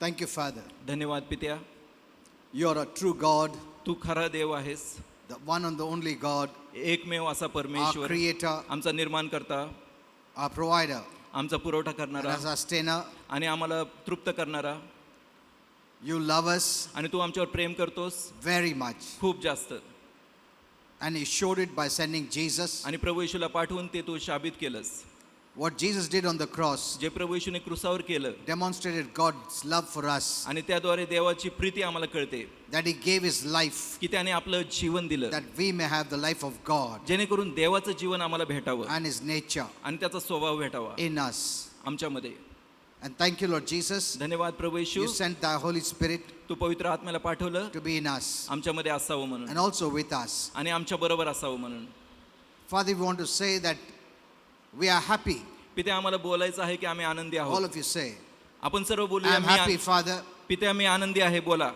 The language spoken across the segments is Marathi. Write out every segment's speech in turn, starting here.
Thank you, Father. धन्यवाद पित्या, You are a true God, तू खरा देव आहेस, the one and the only God, एकमेव असा our परमेश्वर, creator, आमचा निर्माण करता, our provider, आमचा पुरवठा and करणारा as our sustainer. आणि आम्हाला तृप्त करणारा. You love us आणि तू आमच्यावर प्रेम करतोस very much. खूप जास्त. And you showed it by sending Jesus. आणि प्रभू येशूला पाठवून ते तू शाबित केलंस. What Jesus did on the cross जे प्रभू येशूने क्रुसावर केलं demonstrated God's love for us, आणि त्याद्वारे देवाची प्रीती आम्हाला कळते that He gave His life, की त्याने आपलं जीवन दिलं that we may have the life of God जेणेकरून देवाचं जीवन आम्हाला भेटावं and His nature आणि त्याचा स्वभाव भेटावा in us. आमच्यामध्ये. And thank you, Lord Jesus. धन्यवाद प्रभू येशू, You sent the Holy Spirit तू पवित्र आत्म्याला पाठवलं to be in us आमच्यामध्ये असावं म्हणून and also with us. आणि आमच्या बरोबर असावं म्हणून. Father, we want to say that we are happy. पिते आम्हाला बोलायचं आहे की आम्ही आनंदी All आहोत. of you say, आपण सर्व I बोलूया am happy, Father. पिते आम्ही आनंदी आहे. बोला.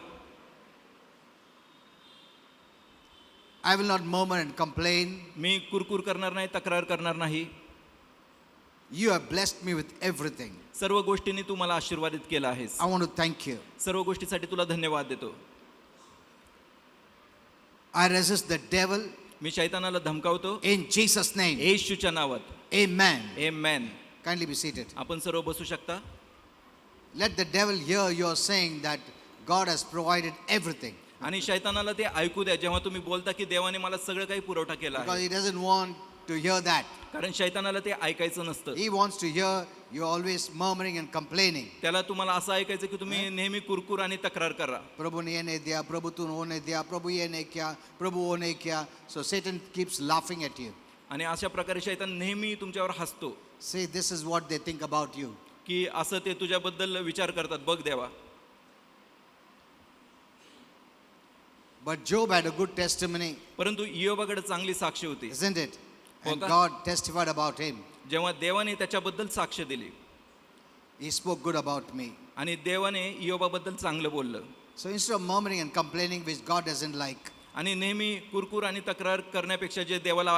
I will not murmur and complain. मी कुरकुर करणार नाही, तक्रार करणार नाही. You have blessed me with everything. सर्व गोष्टींनी तू मला आशीर्वादित केला आहेस. I want to thank you. सर्व गोष्टीसाठी तुला धन्यवाद देतो. I resist the devil me शैतानाला धमकावतो in Jesus' name. येशूच्या नावात. Amen. Amen. Kindly be seated. आपण सर्व बसू शकता. Let the devil hear you are saying that God has provided everything. आणि शैतानाला ते ऐकू द्या जेव्हा तुम्ही बोलता की देवाने मला सगळं काही पुरवठा केला Because आहे. he doesn't want to hear that. कारण शैतानाला ते ऐकायचं नसतं. He wants to hear you always murmuring and complaining. त्याला तुम्हाला असं ऐकायचं की तुम्ही नेहमी कुरकुर आणि तक्रार करा. Prabhu ne ye nahi diya, Prabhu tu wo nahi diya, Prabhu ye nahi kiya, Prabhu wo nahi kiya. So Satan keeps laughing at you. आणि अशा प्रकारे शैतान नेहमी तुमच्यावर हसतो Say this is what they think about you. की असं ते तुझ्याबद्दल विचार करतात. बघ देवा. But Job had a good testimony, परंतु इयोबाकडे चांगली साक्ष होती. isn't it? And Okay. God testified about him. जेव्हा देवाने त्याच्याबद्दल साक्ष दिली He spoke good about me. आणि देवाने इयोबाबद्दल चांगलं बोललं. So instead of murmuring and complaining, which God doesn't like, आणि नेहमी कुरकुर आणि तक्रार करण्यापेक्षा जे देवाला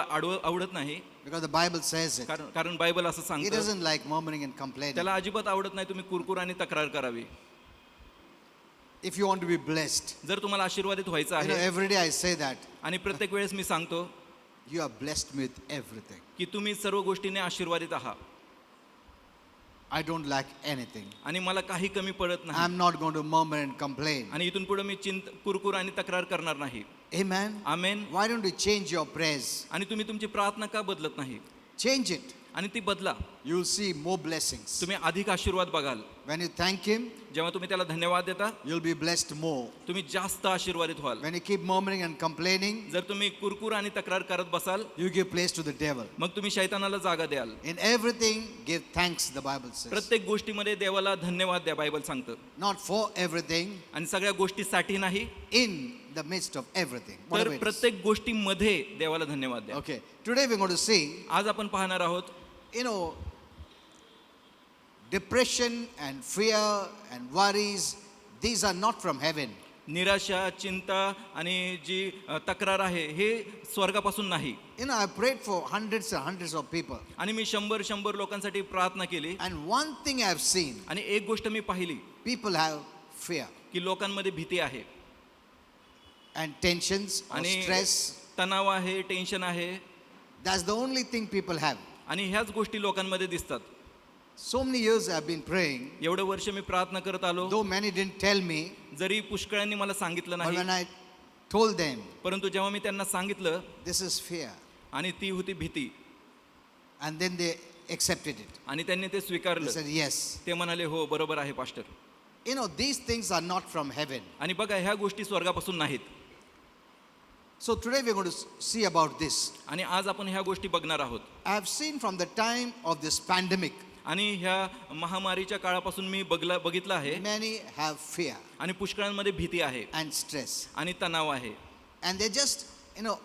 आवडत नाही, because the Bible says it, कारण बायबल असं He सांगतं doesn't like murmuring and complaining. त्याला अजिबात आवडत नाही तुम्ही कुरकुर आणि तक्रार करावी. If you want to be blessed, जर तुम्हाला आशीर्वादित व्हायचं आहे every day I say that, आणि प्रत्येक वेळेस मी सांगतो you have blessed me with everything. की तुम्ही सर्व गोष्टीने आशीर्वादित आहात I don't lack anything. आणि मला काही कमी पडत नाही. I'm not going to murmur and complain. आणि इथून पुढे मी कुरकुर आणि तक्रार करणार नाही. Amen. Amen. Why don't you change your prayers? आणि तुम्ही तुमची प्रार्थना का बदलत नाही Change it. आणि ती बदला. You'll see more blessings. तुम्ही अधिक आशीर्वाद बघाल. When you thank Him, जेव्हा तुम्ही त्याला धन्यवाद देता you'll be blessed more. तुम्ही जास्त आशीर्वादित व्हाल. When you keep murmuring and complaining, जर तुम्ही कुरकुर आणि तक्रार करत बसाल you give place to the devil. मग तुम्ही शैतानाला जागा द्याल. In everything, give thanks, the Bible says. प्रत्येक गोष्टीमध्ये देवाला धन्यवाद द्या बायबल सांगतं. Not for everything, आणि सगळ्या गोष्टीसाठी नाही in the midst of everything. तर Whatever it is. प्रत्येक गोष्टीमध्ये देवाला धन्यवाद द्या. Okay. Today we're going to see, आज आपण पाहणार आहोत depression and fear and worries, these are not from heaven. निराशा, चिंता आणि जी तक्रार आहे हे स्वर्गापासून नाही. I prayed for hundreds and hundreds of people. आणि मी 100 लोकांसाठी प्रार्थना केली And one thing I have seen, आणि एक गोष्ट मी पाहिली people have fear की लोकांमध्ये भीती आहे and tensions or आणि stress. तणाव आहे, टेन्शन आहे That's the only thing people have. आणि ह्याच गोष्टी लोकांमध्ये दिसतात. So many years I have been praying, एवढं वर्ष मी प्रार्थना करत आलो, though many didn't tell me, जरी पुष्कळांनी मला सांगितलं but नाही, when I told them, परंतु जेव्हा मी त्यांना सांगितलं this is fear, आणि ती होती भीती and then they accepted it. आणि त्यांनी ते They स्वीकारलं. said, yes. ते म्हणाले हो बरोबर आहे pastor. These things are not from heaven. आणि बघा ह्या गोष्टी स्वर्गापासून नाहीत. So today we're going to see about this. आणि आज आपण ह्या गोष्टी बघणार आहोत. I have seen from the time of this pandemic, आणि ह्या महामारीच्या काळापासून मी बघितलं आहे many have fear आणि पुष्कळांमध्ये भीती आहे and stress. आणि तणाव आहे. And they're just,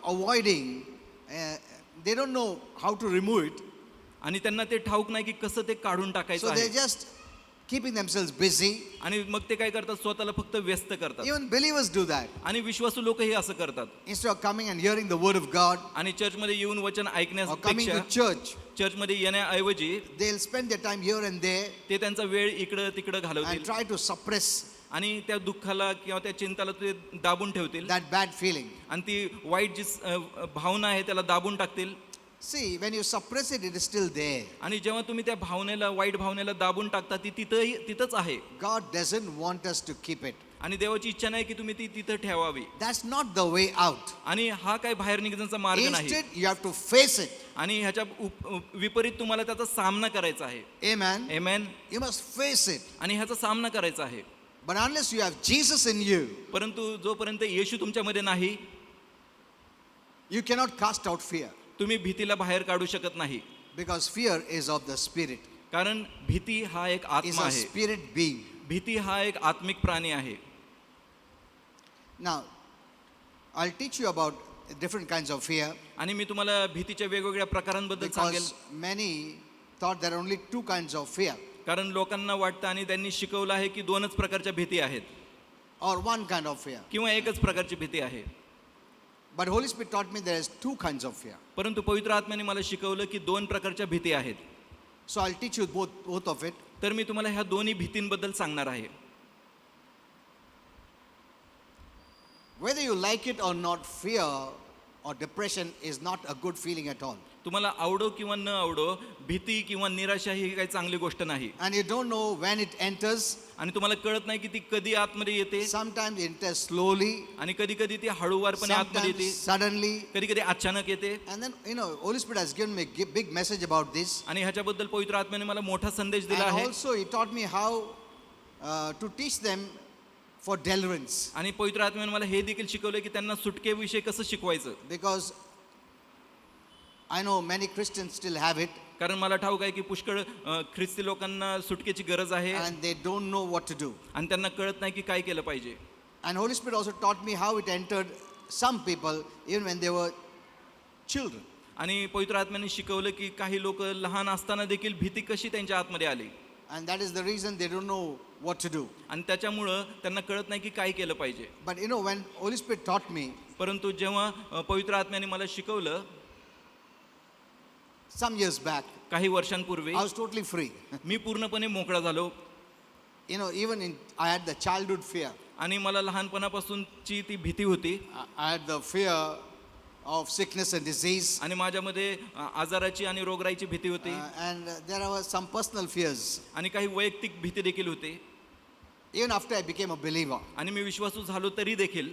avoiding, they don't know how to remove it. आणि त्यांना ते ठाऊक नाही की कसं ते काढून टाकायचं So they आहे. just keeping themselves busy. आणि मग ते काय करतात, स्वतःला फक्त व्यस्त करतात. Even believers do that. आणि विश्वासू लोकही असं करतात. Instead of coming and hearing the word of God आणि चर्चमध्ये येऊन वचन or coming ऐकण्यापेक्षा to church, चर्चमध्ये येण्याऐवजी they'll spend their time here and there ते त्यांचा वेळ इकडं तिकडं and घालवतील try to suppress आणि त्या दुःखाला किंवा त्या चिंताला ते दाबून ठेवतील that bad feeling. आणि ती वाईट जी भावना आहे त्याला दाबून टाकतील. See, when you suppress it, it is still there. आणि जेव्हा तुम्ही त्या भावनेला, वाईट भावनेला दाबून टाकता, ती तिथंच आहे. God doesn't want us to keep it. आणि देवाची इच्छा नाही की तुम्ही ती तिथं ठेवावी. That's not the way out. आणि हा काय बाहेर निघण्याचा मार्ग नाही. Instead, you have to face it. आणि ह्याच्या विपरीत तुम्हाला त्याचा सामना करायचा आहे. Amen. Amen. You must face it. आणि ह्याचा सामना करायचा आहे. But unless you have Jesus in you, परंतु जोपर्यंत येशू तुमच्यामध्ये नाही, you cannot cast out fear. तुम्ही भीतीला बाहेर काढू शकत नाही. Because fear is of the spirit. कारण भीती हा एक It's आत्मा a आहे. spirit being. भीती हा एक आत्मिक प्राणी आहे. Now, I'll teach you about different kinds of fear आणि मी तुम्हाला भीतीच्या वेगवेगळ्या प्रकारांबद्दल सांगेल. because many thought there are only two kinds of fear कारण लोकांना वाटतं आणि त्यांनी शिकवलं आहे की दोनच प्रकारच्या भीती आहेत or one kind of fear. किंवा एकच प्रकारची भीती आहे. But Holy Spirit taught me there is two kinds of fear. परंतु पवित्र आत्म्याने मला शिकवलं की दोन प्रकारच्या भीती आहेत. So I'll teach you both of it. तर मी तुम्हाला ह्या दोन्ही भीतींबद्दल सांगणार आहे. Whether you like it or not, fear or depression is not a good feeling at all. तुम्हाला आवडो किंवा न आवडो, भीती किंवा निराशा ही काही चांगली गोष्ट नाही. And you don't know when it enters. आणि तुम्हाला कळत नाही की ती कधी आतमध्ये येते. Sometimes it enters slowly, आणि कधी कधी ती हळूवारपणे आतमध्ये sometimes येते, suddenly. कधी कधी अचानक येते. And then, Holy Spirit has given me a big message about this. आणि ह्याच्याबद्दल पवित्र आत्म्याने मला मोठा संदेश दिला And आहे. also He taught me how to teach them for deliverance. आणि पवित्र आत्म्याने मला हे देखील शिकवलं की त्यांना सुटकेविषयी कसं शिकवायचं. Because I know many Christians still have it कारण मला ठाऊक आहे की पुष्कळ ख्रिस्ती लोकांना सुटकेची गरज आहे and they don't know what to do. आणि त्यांना कळत नाही की काय केलं पाहिजे. And Holy Spirit also taught me how it entered some people even when they were children. आणि पवित्र आत्म्याने शिकवलं की काही लोक लहान असताना देखील भीती कशी त्यांच्या आतमध्ये आली. And that is the reason they don't know what to do. आणि त्याच्यामुळं त्यांना कळत नाही की काय केलं पाहिजे. But when Holy Spirit taught me, परंतु जेव्हा पवित्र आत्म्याने मला शिकवलं some years back, काही वर्षांपूर्वी, I was totally free. मी पूर्णपणे मोकळा झालो. I had the childhood fear. आणि मला लहानपणापासूनची ती भीती होती. I had the fear of sickness and disease. आणि माझ्यामध्ये आजाराची आणि रोगराईची भीती होती. And there were some personal fears. आणि काही वैयक्तिक भीती देखील होती. Even after I became a believer. आणि मी विश्वासू झालो तरी देखील.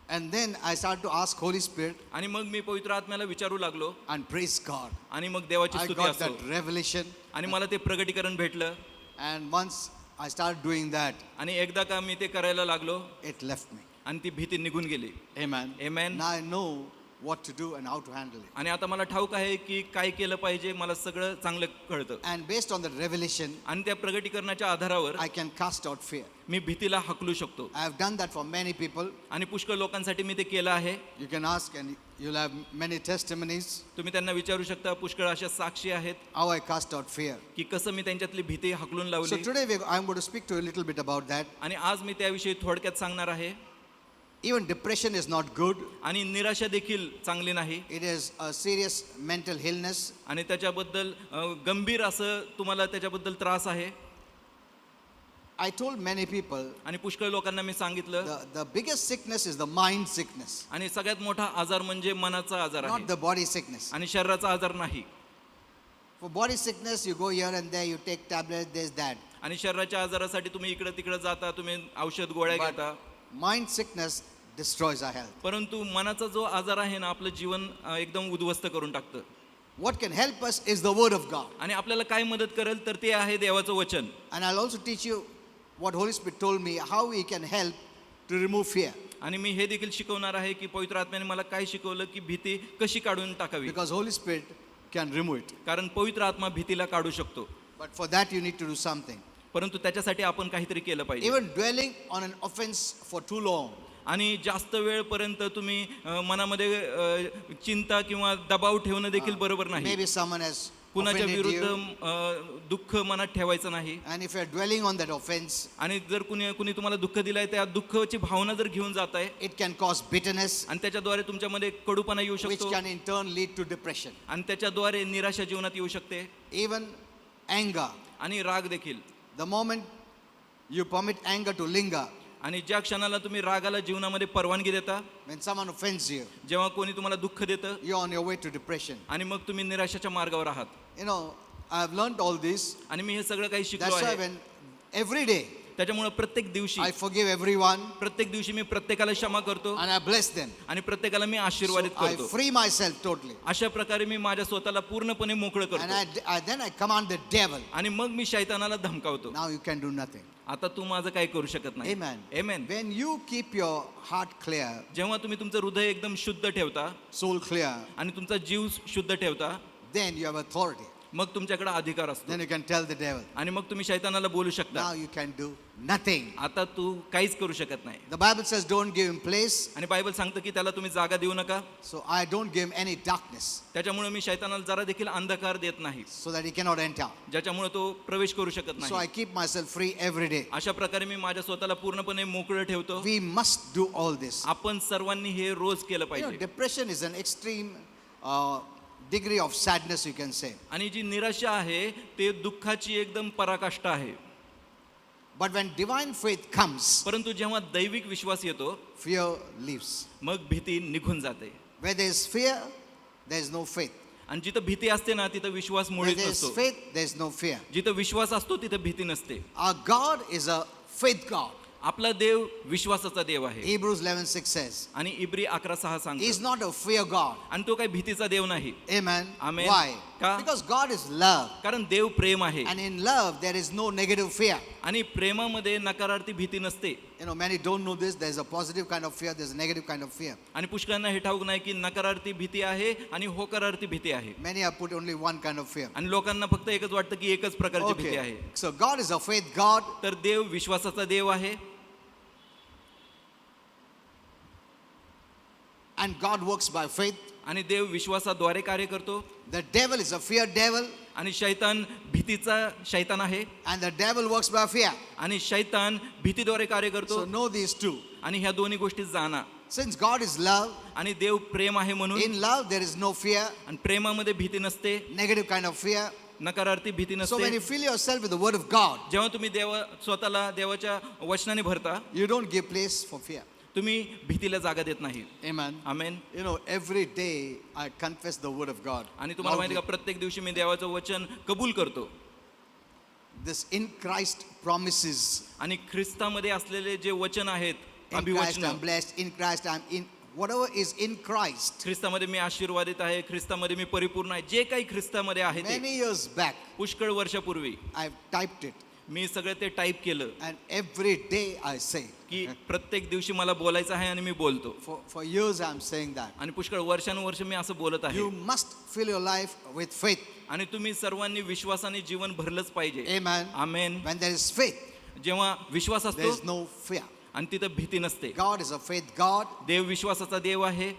And then I started to ask Holy Spirit आणि मग मी पवित्र आत्म्याला विचारू लागलो. and praise God. आणि मग देवाची I स्तुती got असो. that revelation. आणि मला ते प्रगटीकरण भेटलं. And once I started doing that, आणि एकदा का मी ते करायला लागलो, it left me. आणि ती भीती निघून गेली. Amen. Amen. Now I know what to do and how to handle it. आणि आता मला ठाऊक आहे की काय केलं पाहिजे, मला सगळं चांगलं कळतं. And based on that revelation, आणि त्या प्रगटीकरणाच्या आधारावर I can cast out fear. मी भीतीला हाकलू शकतो. I have done that for many people. आणि पुष्कळ लोकांसाठी मी ते केलं आहे. You can ask and you'll have many testimonies तुम्ही त्यांना विचारू शकता, पुष्कळ अशा साक्षी आहेत how I cast out fear. की कसं मी त्यांच्यातली भीती हाकलून So लावली. today I'm going to speak to you a little bit about that. आणि आज मी त्याविषयी थोडक्यात सांगणार आहे. Even depression is not good. आणि निराशा देखील चांगली नाही. It is a serious mental illness. आणि त्याच्याबद्दल गंभीर असं तुम्हाला त्याच्याबद्दल त्रास आहे. I told many people आणि पुष्कळ लोकांना मी सांगितलं, the biggest sickness is the mind sickness, आणि सगळ्यात मोठा आजार म्हणजे मनाचा आजार not आहे the body sickness. आणि शरीराचा आजार नाही. For body sickness, you go here and there, you take tablets, this, that. आणि शरीराच्या आजारासाठी तुम्ही इकडे तिकडे जाता, तुम्ही औषध गोळ्या But घेता. mind sickness destroys our health. परंतु मनाचा जो आजार आहे ना, आपलं जीवन एकदम उद्ध्वस्त करून टाकतं. What can help us is the word of God. आणि आपल्याला काय मदत करेल तर ते आहे देवाचं वचन. And I'll also teach you what Holy Spirit told me, how we can help to remove fear. आणि मी हे देखील शिकवणार आहे की पवित्र आत्म्याने मला काय शिकवलं की भीती कशी काढून टाकावी. Because Holy Spirit can remove it. कारण पवित्र आत्मा भीतीला काढू शकतो. But for that you need to do something. परंतु त्याच्यासाठी आपण काहीतरी केलं पाहिजे. Even dwelling on an offense for too long, आणि जास्त वेळपर्यंत तुम्ही मनामध्ये चिंता किंवा दबाव ठेवणं देखील बरोबर नाही. maybe someone has कुणाच्या offended विरुद्ध you, दुःख मनात ठेवायचं नाही. and if you're dwelling on that offense, आणि जर कुणी तुम्हाला दुःख दिलंय त्या दुःखाची भावना जर घेऊन जात आहे it can cause bitterness, आणि त्याच्याद्वारे तुमच्यामध्ये कडूपणा येऊ which शकतो can in turn lead to depression. आणि त्याच्याद्वारे निराशा जीवनात येऊ शकते Even anger. आणि राग देखील. The moment you permit anger to linger, आणि ज्या क्षणाला तुम्ही रागाला जीवनामध्ये परवानगी देता, when someone offends you, जेव्हा कोणी तुम्हाला दुःख देतं you're on your way to depression. आणि मग तुम्ही निराशाच्या मार्गावर आहात. You know, I've learned all this. आणि मी हे सगळं काही शिकलो That's why आहे. when every day त्याच्यामुळे प्रत्येक दिवशी I forgive everyone प्रत्येक दिवशी मी प्रत्येकाला क्षमा करतो and I bless them. आणि प्रत्येकाला मी So आशीर्वादित I करतो. free myself totally. अशा प्रकारे मी माझ्या स्वतःला पूर्णपणे मोकळं And करतो then I command the devil. आणि मग मी शैतानाला धमकावतो. Now you can do nothing. आता तू माझं काही करू शकत नाही. Amen. Amen. When you keep your heart clear, जेव्हा तुम्ही तुमचं हृदय एकदम शुद्ध ठेवता soul clear, आणि तुमचा जीव शुद्ध ठेवता, then you have authority. मग तुमच्याकडे अधिकार असतो Then you can tell the devil, आणि मग तुम्ही शैतानाला बोलू शकता, now you can do nothing. आता तू काहीच करू शकत नाही. The Bible says don't give him place. आणि बायबल सांगतं की त्याला तुम्ही जागा देऊ नका. So I don't give him any darkness त्याच्यामुळे मी शैतानाला जरा देखील अंधकार देत नाही, so that he cannot enter. ज्याच्यामुळे तो प्रवेश करू शकत So I नाही. keep myself free every day. अशा प्रकारे मी माझ्या स्वतःला पूर्णपणे मोकळं ठेवतो. We must do all this. आपण सर्वांनी हे रोज केलं You know, पाहिजे. depression is an extreme degree of sadness, you can say. आणि जी निराशा आहे ते दुःखाची एकदम पराकाष्ठा आहे. But when divine faith comes, परंतु जेव्हा दैविक विश्वास येतो fear leaves. मग भीती निघून जाते. Where there is fear, there is no faith. आणि जिथं भीती असते ना तिथं विश्वास Where मुळीच there is नसतो. faith, there is no fear. जिथं विश्वास असतो तिथं भीती नसते. Our God is a faith God. आपला देव विश्वासाचा देव आहे. Hebrews 11:6 says, आणि इब्री 11:6 He is सांगतो. not a fear God. आणि तो काही भीतीचा देव नाही. Amen. Amen. Why? का? Because God is love. कारण देव प्रेम आहे And in love, there is no negative fear. आणि प्रेमामध्ये नकारार्थी भीती नसते. You know, many don't know this. There's a positive kind of fear, there's a negative kind of fear. आणि पुष्कळांना हे ठाऊक नाही की नकारार्थी भीती आहे आणि होकारार्थी भीती आहे. Many have put only one kind of fear. आणि लोकांना फक्त एकच वाटतं की एकच प्रकारची भीती आहे. Okay. So God is a faith God. तर देव विश्वासाचा देव आहे And God works by faith. आणि देव विश्वासाद्वारे कार्य करतो. The devil is a fear devil. आणि शैतान भीतीचा शैतान आहे And the devil works by fear. आणि शैतान भीतीद्वारे कार्य So करतो. know these two. आणि ह्या दोन्ही गोष्टी जाणा. Since God is love, आणि देव प्रेम आहे म्हणून in love there is no fear, आणि प्रेमामध्ये भीती नसते, negative kind of fear. नकारार्थी भीती So when नसते. you fill yourself with the word of God, जेव्हा तुम्ही स्वतःला देवाच्या वचनाने भरता, you don't give place for fear. तुम्ही भीतीला जागा देत नाही. Amen. Amen. You know, every day I confess the word of God. आणि तुम्हाला माहिती loudly. का प्रत्येक दिवशी मी देवाचं वचन कबूल करतो. This in Christ promises. आणि ख्रिस्तामध्ये असलेले जे वचन आहेत, In Christ अभिवचन, I'm blessed. In Christ I'm in. Whatever is in Christ. ख्रिस्तामध्ये मी आशीर्वादित आहे, ख्रिस्तामध्ये मी परिपूर्ण आहे, जे काही ख्रिस्तामध्ये आहे ते Many years back, पुष्कळ वर्षापूर्वी I've typed it. मी सगळं ते टाईप केलं And every day I say. की प्रत्येक दिवशी मला बोलायचं आहे आणि मी बोलतो. For years I'm saying that. आणि पुष्कळ वर्षानुवर्ष मी असं बोलत आहे. You must fill your life with faith. आणि तुम्ही सर्वांनी विश्वासाने जीवन भरलंच पाहिजे. Amen. Amen. When there is faith, जेव्हा विश्वास there असतो is no fear. आणि तिथं भीती नसते. God is a faith God देव विश्वासाचा देव आहे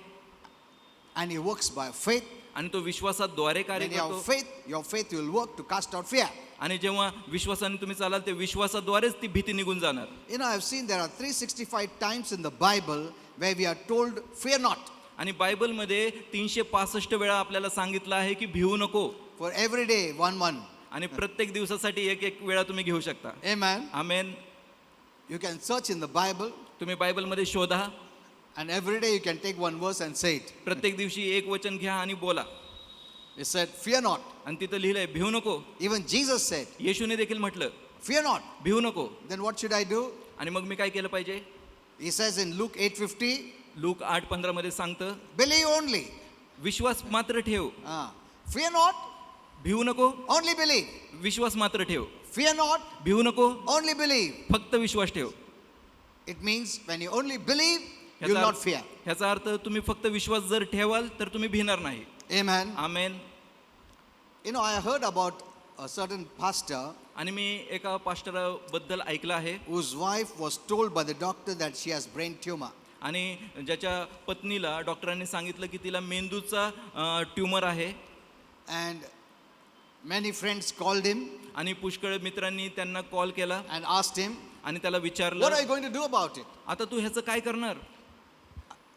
and He works by faith. आणि तो विश्वासाद्वारे कार्य When you have करतो. faith, your faith will work to cast out fear. आणि जेव्हा विश्वासाने तुम्ही चालाल ते विश्वासाद्वारेच ती भीती निघून जाणार. You know, I've seen there are 365 times in the Bible where we are told, fear not. आणि बायबलमध्ये 365 वेळा आपल्याला सांगितलं आहे की भिवू नको. For every day, one. आणि प्रत्येक दिवसासाठी एक वेळा तुम्ही घेऊ शकता. Amen. Amen. You can search in the Bible तुम्ही बायबलमध्ये शोधा. and every day you can take one verse and say it. प्रत्येक दिवशी एक वचन घ्या आणि बोला. It said, fear not. आणि तिथं लिहिलंय भिवू नको. Even Jesus said, येशूने देखील म्हटलं fear not. भिवू नको. Then what should I do? आणि मग मी काय केलं पाहिजे? He says in Luke 8:50, look 8:15 मध्ये सांगतं believe only. विश्वास मात्र ठेव. Fear not, भिवू नको. only believe. विश्वास मात्र ठेव. Fear not, भिवू नको. only believe. फक्त विश्वास ठेव. It means when you only believe, you will not fear. ह्याचा अर्थ तुम्ही फक्त विश्वास जर ठेवाल तर तुम्ही भिणार नाही. Amen. Amen. You know, I heard about a certain pastor आणि मी एका पास्टराबद्दल ऐकलं आहे whose wife was told by the doctor that she has brain tumor. आणि ज्याच्या पत्नीला डॉक्टरांनी सांगितलं की तिला मेंदूचा ट्यूमर आहे. And Many friends called him आणि पुष्कळ मित्रांनी त्यांना कॉल केला and asked him, आणि त्याला what are विचारलं, you going to do about it? आता तू ह्याचं काय करणार?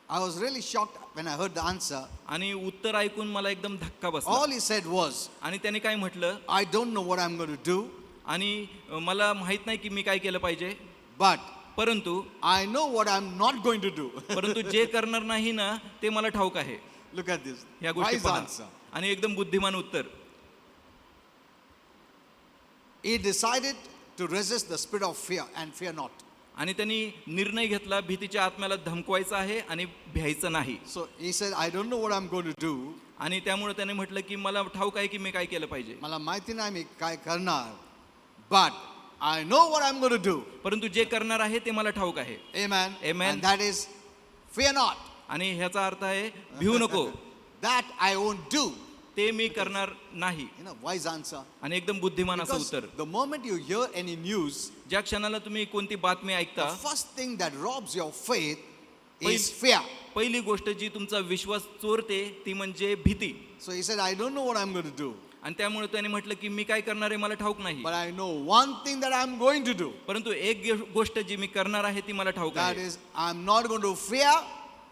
I was really shocked when I heard the answer. आणि उत्तर ऐकून मला एकदम धक्का बसला. All he said was, आणि त्याने काय म्हटलं, I don't know what I'm going to do, आणि मला माहित नाही की मी काय केलं पाहिजे, but परंतु I know what I'm not going to do. परंतु जे करणार नाही ना ते मला ठाऊक आहे. Look at this. ह्या गोष्टी Wise पहा. answer. आणि एकदम बुद्धिमान उत्तर. He decided to resist the spirit of fear and fear not. आणि त्यांनी निर्णय घेतला, भीतीच्या आत्म्याला धमकवायचं आहे आणि भ्यायचं नाही. So he said, I don't know what I'm going to do. आणि त्यामुळे त्याने म्हटलं की मला ठाऊक आहे की मी काय केलं पाहिजे, मला माहिती नाही मी काय करणार, but I know what I'm going to do. परंतु जे करणार आहे ते मला ठाऊक आहे. Amen. Amen. And that is fear not. आणि ह्याचा अर्थ आहे भिवू नको, That I won't do. ते मी करणार नाही. You know, wise answer. आणि एकदम बुद्धिमान असं Because उत्तर. the moment you hear any news, ज्या क्षणाला तुम्ही कोणती बातमी the ऐकता, first thing that robs your faith is Please. fear. पहिली गोष्ट जी तुमचा विश्वास चोरते ती म्हणजे भीती. So he said, I don't know what I'm going to do, आणि त्यामुळे त्याने म्हटलं की मी काय करणार आहे मला ठाऊक नाही, but I know one thing that I'm going to do. परंतु एक गोष्ट जी मी करणार आहे ती मला ठाऊक That आहे is, I'm not going to fear,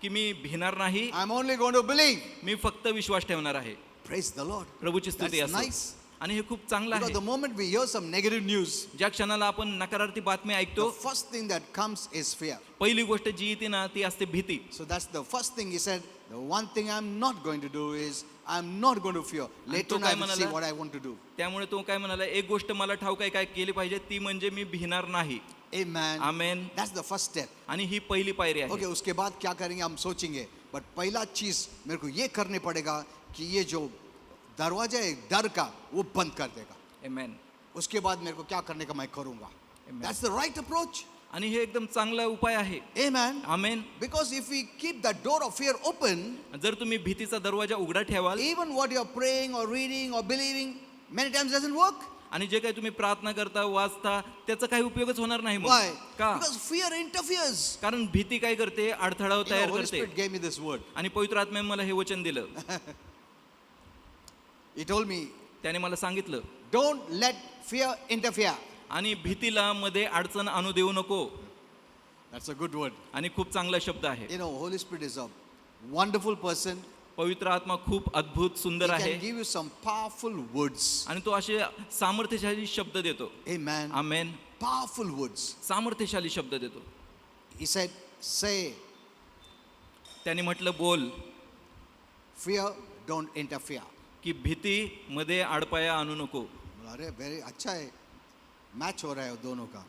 की मी भिणार नाही, I'm only going to believe. मी फक्त विश्वास ठेवणार आहे. Praise the Lord. प्रभूची स्तुती That's असो. nice. आणि हे खूप चांगलं Because आहे. the moment we hear some negative news, ज्या क्षणाला आपण नकारार्थी बातमी the ऐकतो, first thing that comes is fear. पहिली गोष्ट जी येते ना ती असते भीती. So that's the first thing he said. The one thing I'm not going to do is I'm not going to fear. Later on I will see what I want to do. त्यामुळे तो काय म्हणाला, एक गोष्ट मला ठाऊक आहे काय केली पाहिजे, ती म्हणजे मी भिणार नाही. Amen. Amen. That's the first step. आणि ही पहिली पायरी आहे. Okay, उसके बाद क्या करेंगे हम सोचेंगे. But पहला चीज मेरे को ये करने पड़ेगा कि ये जो दरवाजा है डर का वो बंद कर देगा. आमेन. उसके बाद मेरे को क्या करने का मैं करूंगा. Amen. That's the right approach. आणि हे एकदम चांगला उपाय आहे. Amen. Amen. Because if we keep the door of fear open, जर तुम्ही भीतीचा दरवाजा उघडा ठेवाल, even what you're praying or reading or believing many times doesn't work. आणि जे काही तुम्ही प्रार्थना करता वाचता त्याचा काही उपयोगच होणार नाही. मग Why? का? Because fear interferes. कारण भीती काय करते, अडथळा You know, तयार Holy करते. Spirit gave me this word. आणि पवित्र आत्म्याने मला हे वचन दिलं. He told me, त्याने मला सांगितलं, don't let fear interfere. आणि भीतीला मध्ये अडचण आणू देऊ नको. That's a good word. आणि खूप चांगला शब्द आहे. You know, Holy Spirit is a wonderful person. पवित्र आत्मा खूप अद्भुत He सुंदर आहे can give you some powerful words. आणि तो असे सामर्थ्यशाली शब्द देतो. Amen. आमेन. Powerful words. सामर्थ्यशाली शब्द देतो. He said, say, त्याने म्हटलं बोल fear, don't interfere. की भीती मध्ये आडपाया आणू नको. बोला, अरे very अच्छा है, मैच हो रहा है दोनों का.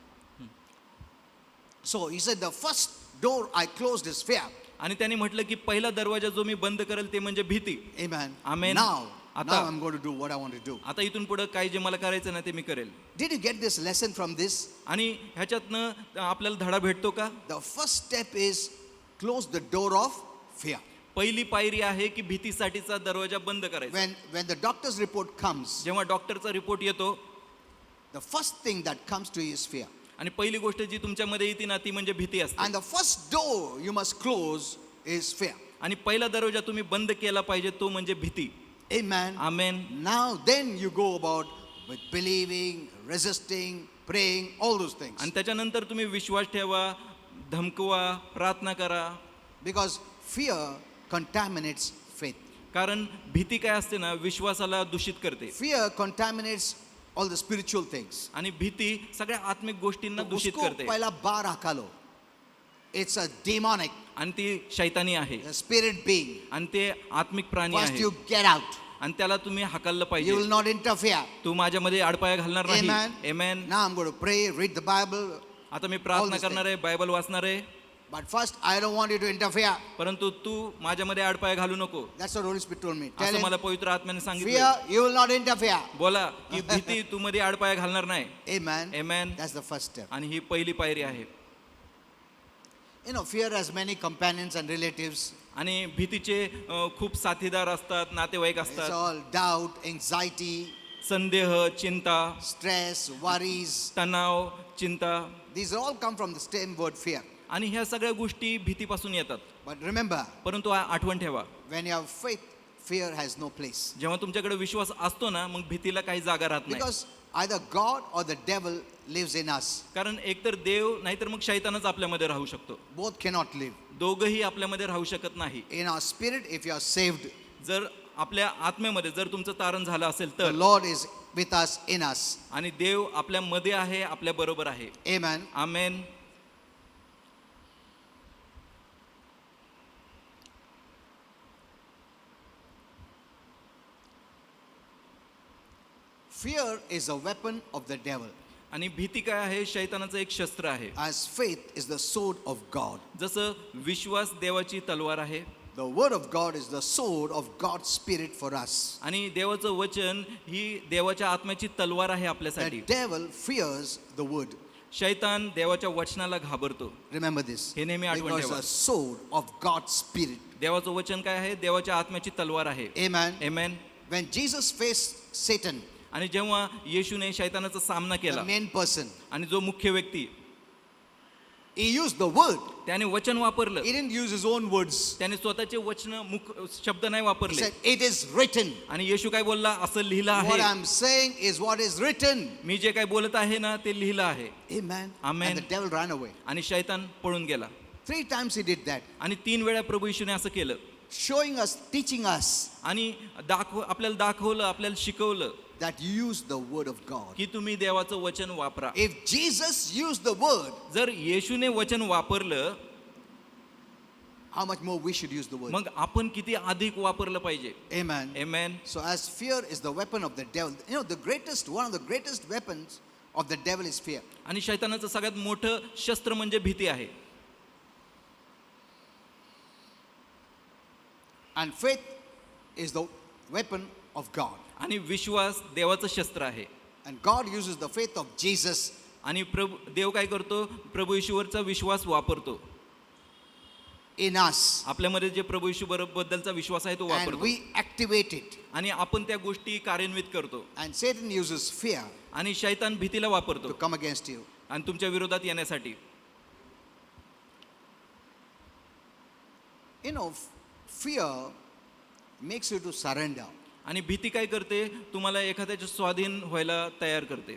So he said, the first door I closed is fear. आणि त्याने म्हटलं की पहिला दरवाजा जो मी बंद करेल ते म्हणजे भीती. Amen. Amen. Now आता- I'm going to do what I want to do. आता इथून पुढे काय जे मला करायचं ना ते मी करेल. Did you get this lesson from this? आणि ह्याच्यातनं आपल्याला धडा भेटतो का? The first step is close the door of fear. पहिली पायरी आहे की भीतीसाठीचा दरवाजा बंद करायचा. When the doctor's report comes, जेव्हा डॉक्टरचा रिपोर्ट येतो, the first thing that comes to you is fear. आणि पहिली गोष्ट जी तुमच्यामध्ये येते ना ती म्हणजे भीती असते. And the first door you must close is fear. आणि पहिला दरवाजा तुम्ही बंद केला पाहिजे तो म्हणजे भीती. Amen. Amen. Now then you go about with believing, resisting, praying, all those things. आणि त्याच्यानंतर तुम्ही विश्वास ठेवा, धमकवा, प्रार्थना करा. Because fear contaminates faith. कारण भीती काय असते ना विश्वासाला दूषित करते. Fear contaminates all the spiritual things. आणि भीती सगळ्या आत्मिक गोष्टींना दूषित उसको करते. पहला बार हकालो. It's a demonic, आणि ती शैतानी आहे. a spirit being. आणि ते आत्मिक प्राणी First आहे. you get out. आणि त्याला तुम्ही हाकललं You पाहिजे. will not interfere. तू माझ्यामध्ये आडपाया घालणार नाही. Amen. Amen. Now I'm going to pray, read the Bible. आता मी प्रार्थना these करणार आहे, बायबल वाचणार आहे. But first, I don't want you to interfere. परंतु तू माझ्यामध्ये आडपाया घालू नको. That's what Holy Spirit told me. Tell असं him, मला पवित्र आत्म्याने सांगितलं. fear, you will not interfere. बोला की भीती तू मध्ये आडपाया घालणार नाही. Amen. Amen. That's the first step. आणि ही पहिली पायरी आहे. You know, fear has many companions and relatives. आणि भीतीचे खूप साथीदार असतात, नातेवाईक It's असतात. all doubt, anxiety, संदेह, चिंता, stress, worries. तणाव, चिंता. These all come from the same word fear. आणि ह्या सगळ्या गोष्टी भीतीपासून येतात. But remember, परंतु आठवण ठेवा, when you have faith, fear has no place. जेव्हा तुमच्याकडे विश्वास असतो ना, मग भीतीला काही जागा राहत नाही. Because either God or the devil lives in us. कारण एकतर देव नाहीतर मग शैतानच आपल्यामध्ये राहू शकतो. Both cannot live. दोघंही आपल्यामध्ये राहू शकत नाही. In our spirit, if you are saved, जर आपल्या आत्म्यामध्ये जर तुमचं तारण झालं असेल the तर, Lord is with us, in us. आणि देव आपल्यामध्ये आहे, आपल्या बरोबर आहे. Amen. Amen. Fear is a weapon of the devil, आणि भीती काय आहे? शैतानाचं एक शस्त्र आहे. as faith is the sword of God. जसं विश्वास देवाची तलवार आहे, The word of God is the sword of God's spirit for us. आणि देवाचं वचन ही देवाच्या आत्म्याची तलवार आहे The आपल्यासाठी. devil fears the word. शैतान देवाच्या वचनाला घाबरतो. Remember this. हे नेहमी आठवण Because ठेवा. the sword of God's spirit. देवाचं वचन काय आहे? देवाच्या आत्म्याची तलवार आहे. Amen. Amen. When Jesus faced Satan, आणि जेव्हा येशूने शैतानाचा सामना the केला, main person, आणि जो मुख्य व्यक्ती, he used the word. त्याने वचन वापरलं. He didn't use his own words. त्याने स्वतःचे वचन शब्द नाही He वापरले. said, it is written. आणि येशू काय बोलला? असं लिहिलं What आहे. I'm saying is what is written. मी जे काय बोलत आहे ना, ते लिहिलं आहे. Amen. Amen. And the devil ran away. आणि शैतान पळून गेला. 3 times he did that. आणि 3 वेळा प्रभू येशूने असं केलं. Showing us, teaching us आणि आपल्याला दाखवलं, आपल्याला शिकवलं that you use the word of God. की तुम्ही देवाचं वचन वापरा. If Jesus used the word, जर येशूने वचन वापरलं, how much more we should use the word. मग आपण किती अधिक वापरलं पाहिजे. Amen. Amen. So as fear is the weapon of the devil, you know, one of the greatest weapons of the devil is fear. आणि शैतानाचं सगळ्यात मोठं शस्त्र म्हणजे भीती आहे. And faith is the weapon of God. आणि विश्वास देवाचं शस्त्र आहे. And God uses the faith of Jesus आणि देव काय करतो? प्रभू येशूवरचा विश्वास वापरतो. in us. आपल्यामध्ये जे प्रभू येशू बद्दलचा विश्वास आहे तो And वापरतो. we activate it. आणि आपण त्या गोष्टी कार्यान्वित करतो. And Satan uses fear आणि शैतान भीतीला वापरतो to come against you. आणि तुमच्या विरोधात येण्यासाठी. You know, fear makes you to surrender. आणि भीती काय करते? तुम्हाला एखाद्याच्या स्वाधीन व्हायला तयार करते.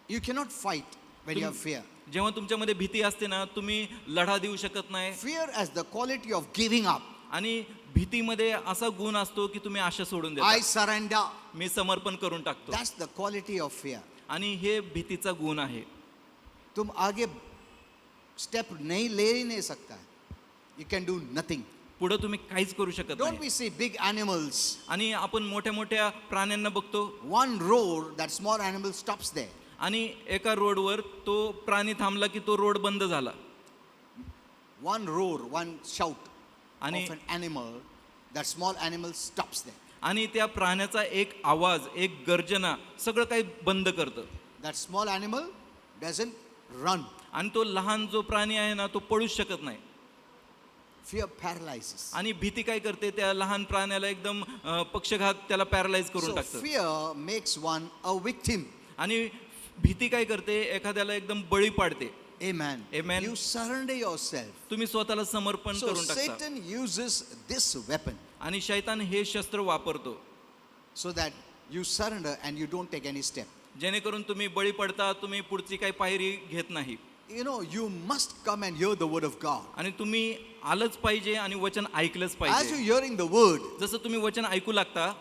You cannot fight when you have fear. जेव्हा तुमच्यामध्ये भीती असते ना, तुम्ही लढा देऊ शकत नाही. Fear has the quality of giving up. आणि भीतीमध्ये असा गुण असतो की तुम्ही आशा सोडून I देता. surrender. मी समर्पण करून टाकतो. That's the quality of fear. आणि हे भीतीचा गुण आहे. तुम आगे step नहीं ले ही नहीं सकता है. You can do nothing. पुढे तुम्ही काहीच करू शकत Don't नाही. we see big animals? आणि आपण मोठ्या मोठ्या प्राण्यांना बघतो. One roar, that small animal stops there. आणि एका रोडवर तो प्राणी थांबला की तो रोड बंद झाला. One roar, one shout आणि of an animal, that small animal stops there. आणि त्या प्राण्याचा एक आवाज, एक गर्जना सगळं काही बंद करतं. That small animal doesn't run. आणि तो लहान जो प्राणी आहे ना, तो पळूच शकत नाही. Fear paralyzes. आणि भीती काय करते? त्या लहान प्राण्याला एकदम पक्षघात, त्याला पॅरालाइज करून So टाकतं. fear makes one a victim. आणि भीती काय करते? एखाद्याला एकदम बळी पाडते. Amen. Amen. You surrender yourself. तुम्ही स्वतःला समर्पण So करून टाकता. Satan uses this weapon आणि शैतान हे शस्त्र वापरतो so that you surrender and you don't take any step. जेणेकरून तुम्ही बळी पडता, तुम्ही पुढची काही पायरी घेत नाही. You know, you must come and hear the word of God. आणि तुम्ही आलंच पाहिजे आणि वचन ऐकलंच As पाहिजे. you're hearing the word, जसं तुम्ही वचन ऐकू लागता,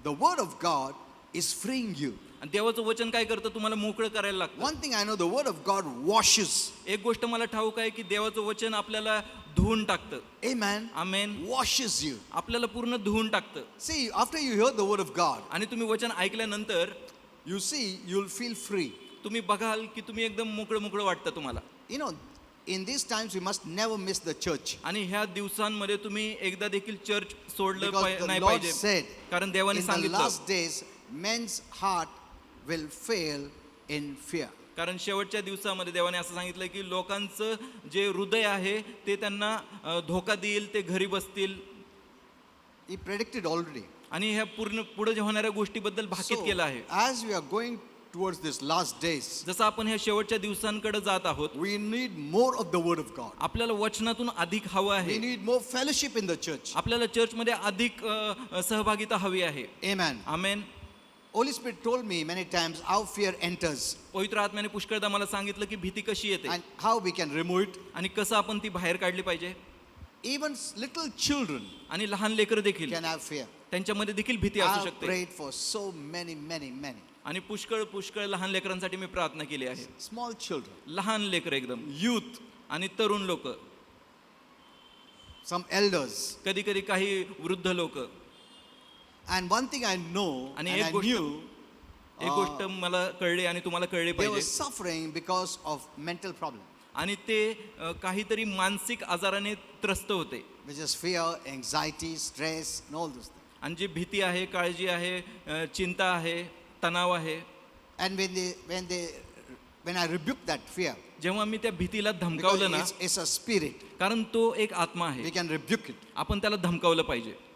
the word of God is freeing you. आणि देवाचं वचन काय करतं? तुम्हाला मोकळं करायला लागतं. One thing I know, the word of God washes. एक गोष्ट मला ठाऊक आहे की देवाचं वचन आपल्याला धुवून टाकतं. Amen. आमेन. Washes you. आपल्याला पूर्ण धुवून टाकतं. See, after you hear the word of God, आणि तुम्ही वचन ऐकल्यानंतर you see, you'll feel free. तुम्ही बघाल की तुम्ही एकदम मोकळं मोकळं वाटतं तुम्हाला. You know, in these times we must never miss the church. आणि ह्या दिवसांमध्ये तुम्ही एकदा देखील चर्च सोडलं Because the नाही Lord पाहिजे. said, कारण देवाने in the सांगितलं, last days, men's heart will fail in fear. कारण शेवटच्या दिवसामध्ये देवाने असं सांगितलं की लोकांचं जे हृदय आहे ते त्यांना धोका देईल, ते घरी बसतील. He predicted already. आणि ह्या पुढे होणाऱ्या गोष्टीबद्दल भाकीत So, केलं आहे. as we are going towards these last days, जसं आपण ह्या शेवटच्या दिवसांकडे जात आहोत, we need more of the word of God. आपल्याला वचनातून अधिक हवं We आहे. need more fellowship in the church. आपल्याला चर्चमध्ये अधिक सहभागिता हवी आहे. Amen. Amen. Holy Spirit told me many times how fear enters पवित्र आत्म्याने पुष्कळदा मला सांगितलं की भीती कशी येते and how we can remove it. आणि कसं आपण ती बाहेर काढली पाहिजे. Even little children आणि लहान लेकरं देखील can have fear. त्यांच्यामध्ये देखील भीती असू I've शकते. prayed for so many. आणि पुष्कळ लहान लेकरांसाठी मी प्रार्थना केली आहे. Small children, लहान लेकर एकदम youth, आणि तरुण लोक, some elders. कधी कधी काही वृद्ध लोक. And one thing I know and आणि I knew, एक गोष्ट मला कळली आणि तुम्हाला कळली they were पाहिजे. suffering because of mental problem, आणि ते काहीतरी मानसिक आजाराने त्रस्त होते. which is fear, anxiety, stress, and all those things. आणि जी भीती आहे, काळजी आहे, चिंता आहे, तणाव आहे. And when I rebuked that fear, जेव्हा मी त्या भीतीला because धमकावलं ना, it's a spirit, कारण तो एक आत्मा we आहे, can rebuke it. आपण त्याला धमकावलं पाहिजे.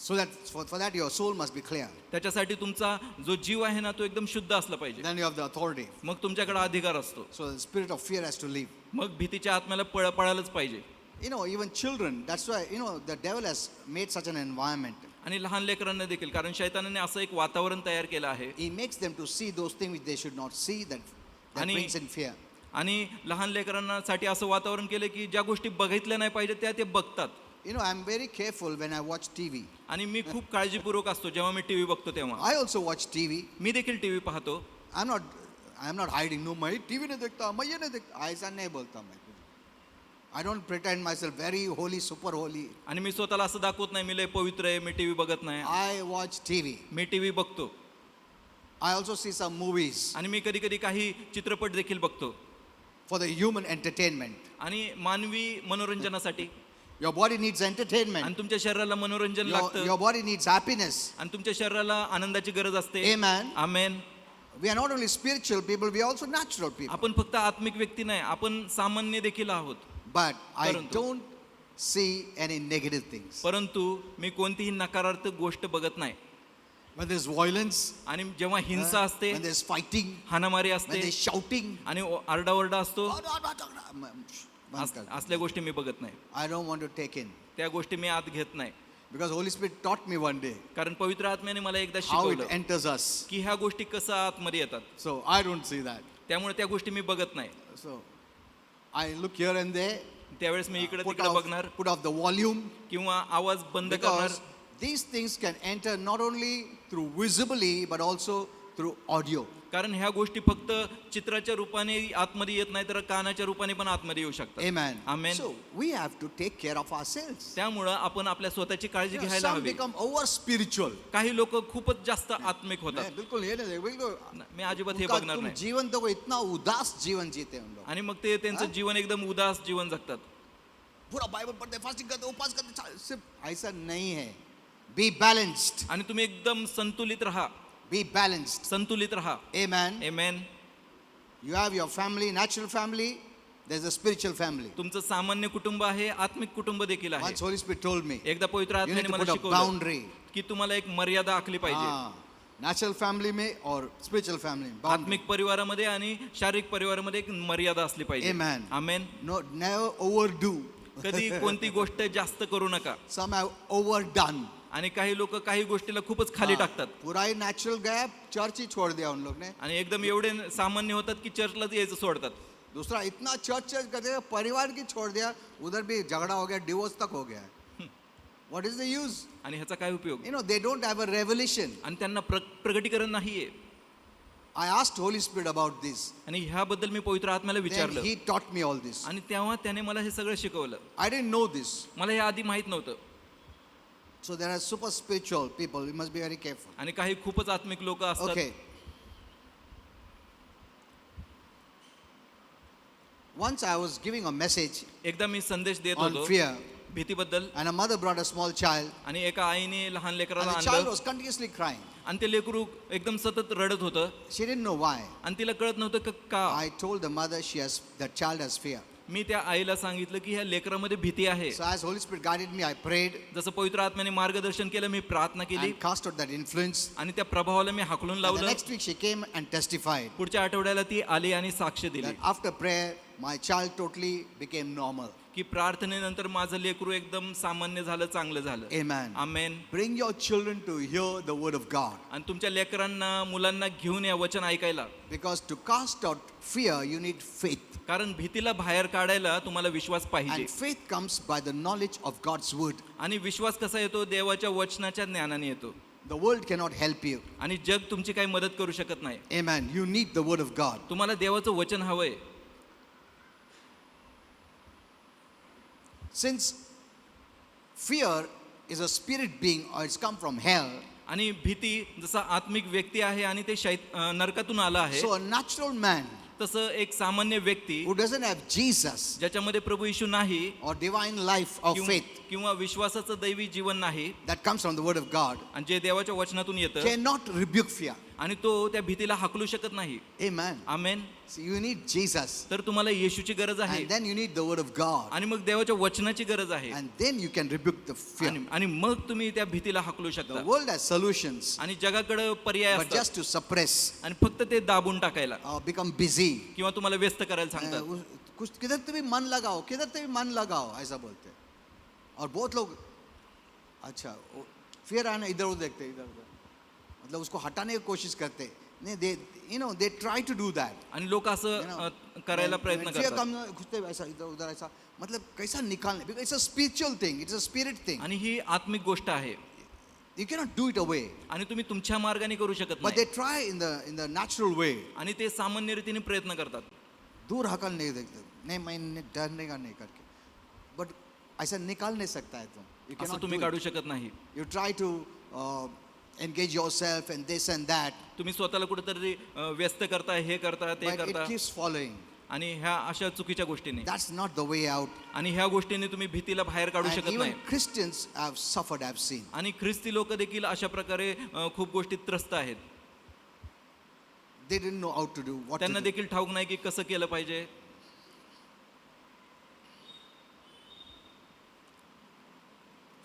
So that for that your soul must be clear. त्याच्यासाठी तुमचा जो जीव आहे ना तो एकदम शुद्ध असला पाहिजे. Then you have the authority. मग तुमच्याकडे अधिकार असतो. So the spirit of fear has to leave. मग भीतीच्या आत्म्याला पळायलाच पाहिजे. You know, even children, that's why, you know, the devil has made such an environment. आणि लहान लेकरांना देखील, कारण शैतानाने असं एक वातावरण तयार केलं आहे. He makes them to see those things which they should not see, that आणि- brings in fear. आणि लहान लेकरांसाठी असं वातावरण केलं की ज्या गोष्टी बघितल्या नाही पाहिजे त्या ते बघतात. You know, I'm very careful when I watch TV. आणि मी खूप काळजीपूर्वक असतो जेव्हा मी टीव्ही बघतो तेव्हा. I also watch TV. मी देखील टीव्ही पाहतो. I'm not hiding. No, मैं TV नहीं देखता, मैं ये नहीं देखता. ऐसा नहीं बोलता मैं. I don't pretend myself very holy, super holy. आणि मी स्वतःला असं दाखवत नाही मी लय पवित्र आहे, मी टीव्ही बघत नाही. I watch TV. Me TV बघतो. I also see some movies आणि मी कधी कधी काही चित्रपट देखील बघतो. for the human entertainment. आणि मानवी मनोरंजनासाठी. Your body needs entertainment. आणि तुमच्या शरीराला मनोरंजन Your लागतं. body needs happiness. आणि तुमच्या शरीराला आनंदाची गरज असते. Amen. Amen. We are not only spiritual people, we are also natural people. आपण फक्त आत्मिक व्यक्ती नाही, आपण सामान्य देखील आहोत. But I परंतु- don't see any negative things. परंतु मी कोणतीही नकारात्मक गोष्ट बघत नाही. When there's violence, आणि जेव्हा हिंसा असते, when there's fighting, हाणामारी when असते there's shouting, आणि आरडाओरडा असतो, बंद कर. असल्या गोष्टी मी बघत नाही. I don't want to take in. त्या गोष्टी मी आत घेत नाही. Because Holy Spirit taught me one day कारण पवित्र आत्म्याने मला एकदा how it शिकवलं enters us. की ह्या गोष्टी कसं आतमध्ये येतात. So I don't see that. त्यामुळे त्या गोष्टी मी बघत नाही. So I look here and there, त्यावेळेस मी इकडे put तिकडे बघणार off the volume, किंवा आवाज बंद करणार. because these things can enter not only through visibly but also through audio. कारण ह्या गोष्टी फक्त चित्राच्या रूपाने आतमध्ये येत नाही तर कानाच्या रूपाने पण आतमध्ये येऊ शकतात. Amen. Amen. So we have to take care of ourselves. त्यामुळं आपण आपल्या स्वतःची काळजी You know, घ्यायला some हवी. become over spiritual. काही लोक खूपच जास्त आत्मिक होतात. बिल्कुल ये नहीं बिल्कुल मी अजिबात हे उनका बघणार तुम नाही. जीवन तो इतना उदास जीवन जीते हैं उन लोग. आणि मग ते त्यांचं जीवन एकदम उदास जीवन जगतात. पूरा बाइबल पढ़ते, फास्टिंग करते, उपवास करते, सिर्फ ऐसा नहीं है. Be balanced. आणि तुम्ही एकदम संतुलित राहा. Be balanced. संतुलित राहा. Amen. Amen. You have your family, natural family. There's a spiritual family. तुमचं सामान्य कुटुंब आहे, आत्मिक कुटुंब देखील आहे. Once Holy Spirit told me, एकदा पवित्र you need आत्म्याने to मला put a शिकवलं boundary. की तुम्हाला एक मर्यादा आखली पाहिजे. Natural family में और spiritual family में. Boundary. आत्मिक परिवारामध्ये आणि शारीरिक परिवारामध्ये एक मर्यादा असली पाहिजे. Amen. आमेन. No, never overdo. कधी कोणती गोष्ट जास्त करू नका. Some have overdone. आणि काही लोक काही गोष्टीला खूपच खाली टाकतात. पूरा ही natural गया, चर्च ही छोड़ दिया उन लोग ने. आणि एकदम एवढे सामान्य होतात की चर्चलाच यायचं सोडतात. दूसरा इतना चर्च करते परिवार की छोड़ दिया, उधर भी झगड़ा हो गया, डिवोर्स तक हो गया. What is the use? आणि ह्याचा काय उपयोग. You know, they don't have a revelation. आणि त्यांना प्रगटीकरण नाहीये. I asked Holy Spirit about this. आणि ह्याबद्दल मी पवित्र आत्म्याला Then विचारलं he taught me all this. आणि तेव्हा त्याने मला हे सगळं शिकवलं. I didn't know this. मला हे आधी माहित नव्हतं. So there are super spiritual people. You must be very careful. आणि काही खूपच आत्मिक लोक असतात. Okay. Once I was giving a message एकदा मी संदेश देत on होतो fear, भीतीबद्दल. and a mother brought a small child, आणि एका आईने लहान and लेकराला the child आणलं was continuously crying. आणि ते लेकरू एकदम सतत रडत होतं She didn't know why. आणि तिला कळत नव्हतं का. I told the mother the child has fear. मी त्या आईला सांगितलं की ह्या लेकरामध्ये भीती आहे. So as Holy Spirit guided me, I prayed जसं पवित्र आत्म्याने मार्गदर्शन केलं, मी प्रार्थना केली and cast out that influence. आणि त्या प्रभावाला मी हाकलून And the लावलं. next week she came and testified पुढच्या आठवड्याला ती आली आणि साक्ष दिली that after prayer, my child totally became normal. की प्रार्थनेनंतर माझं लेकरू एकदम सामान्य झालं, चांगलं झालं. Amen. Amen. Bring your children to hear the word of God. आणि तुमच्या लेकरांना, मुलांना घेऊन या वचन ऐकायला. Because to cast out fear, you need faith. कारण भीतीला बाहेर काढायला तुम्हाला विश्वास पाहिजे. And faith comes by the knowledge of God's word. आणि विश्वास कसा येतो? देवाच्या वचनाच्या ज्ञानाने येतो. The world cannot help you. आणि जग तुमची काही मदत करू शकत नाही. Amen. You need the word of God. तुम्हाला देवाचं वचन हवंय. Since fear is a spirit being or it's come from hell, आणि भीती जसा आत्मिक व्यक्ती आहे आणि ते नरकातून आला आहे, so a natural man तसं एक सामान्य व्यक्ती who doesn't have Jesus ज्याच्यामध्ये प्रभू येशू नाही or divine life of faith किंवा विश्वासाचं दैवी जीवन नाही that comes from the word of God आणि जे देवाच्या वचनातून येतं cannot rebuke fear. आणि तो त्या भीतीला हाकलू शकत नाही. Amen. Amen. So you need Jesus तर तुम्हाला येशूची गरज आहे and then you need the word of God आणि मग देवाच्या वचनाची गरज आहे and then you can rebuke the fear. आणि मग तुम्ही त्या भीतीला हाकलू The शकता. world has solutions आणि जगाकडे पर्याय but असतात just to suppress आणि फक्त ते दाबून टाकायला or become busy. किंवा तुम्हाला व्यस्त करायला सांगतात. कुछ किधर तो भी मन लगाओ, किधर तो भी मन लगाओ, ऐसा बोलते हैं. और बहुत लोग अच्छा फिर आना इधर उधर देखते, इधर उधर मतलब उसको हटाने की कोशिश करते. नहीं, they try to do that. आणि लोक असं करायला प्रयत्न Fear करतात. comes, घुसते ऐसा इधर उधर ऐसा, मतलब कैसा निकालने, because it's a spiritual thing, it's a spirit thing. आणि ही आत्मिक गोष्ट आहे You cannot do it away, आणि तुम्ही तुमच्या मार्गाने करू शकत but नाही. they try in the natural way. आणि ते सामान्य रीतीने प्रयत्न करतात. दूर हकलने देखते, नहीं मैं डरने का नहीं करके, but ऐसा निकाल नहीं सकता है तुम. You असं cannot तुम्ही do काढू it. शकत नाही. You try to engage yourself and this and that, तुम्ही स्वतःला कुठेतरी व्यस्त करता, हे करता, ते but करता it keeps following. आणि ह्या अशा चुकीच्या गोष्टीने That's not the way out. आणि ह्या गोष्टीने तुम्ही भीतीला बाहेर काढू And शकत even नाही. Christians have suffered, I've seen. आणि ख्रिस्ती लोक देखील अशा प्रकारे खूप गोष्टीत त्रस्त आहेत. They didn't know how to do, what to त्यांना do. देखील ठाऊक नाही की कसं केलं पाहिजे.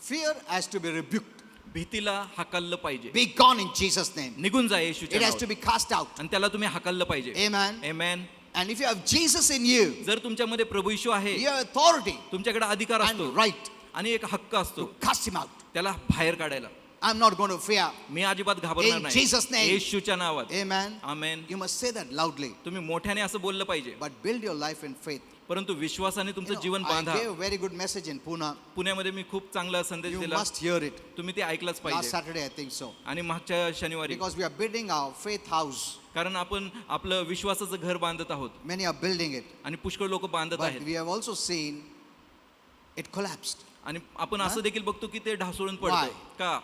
Fear has to be rebuked. भीतीला हाकललं पाहिजे. Be gone in Jesus' name. निघून जा येशूच्या It has to नावात. be cast out. आणि त्याला तुम्ही हाकललं पाहिजे. Amen. Amen. And if you have Jesus in you, जर तुमच्यामध्ये प्रभू येशू आहे, you have authority तुमच्याकडे अधिकार असतो and right आणि एक हक्क असतो to cast him out. त्याला बाहेर काढायला. I'm not going to fear. मी अजिबात घाबरणार In नाही. Jesus' name. येशूच्या नावात. Amen. Amen. You must say that loudly, तुम्ही मोठ्याने असं बोललं पाहिजे, but build your life in faith. परंतु विश्वासाने You तुमचं know, जीवन I बांधा. gave a very good message in Pune. पुण्यामध्ये मी खूप चांगला संदेश You दिला, must hear it. तुम्ही ते ऐकलंच Last पाहिजे. Saturday, I think so. आणि मागच्या शनिवारी, Because we are building our faith house. कारण आपण आपलं विश्वासाचं घर बांधत आहोत Many are building it. आणि पुष्कळ लोक बांधत But आहेत. we have also seen it collapsed. आणि आपण असं देखील बघतो की ते ढासळून Why? पडतं. का?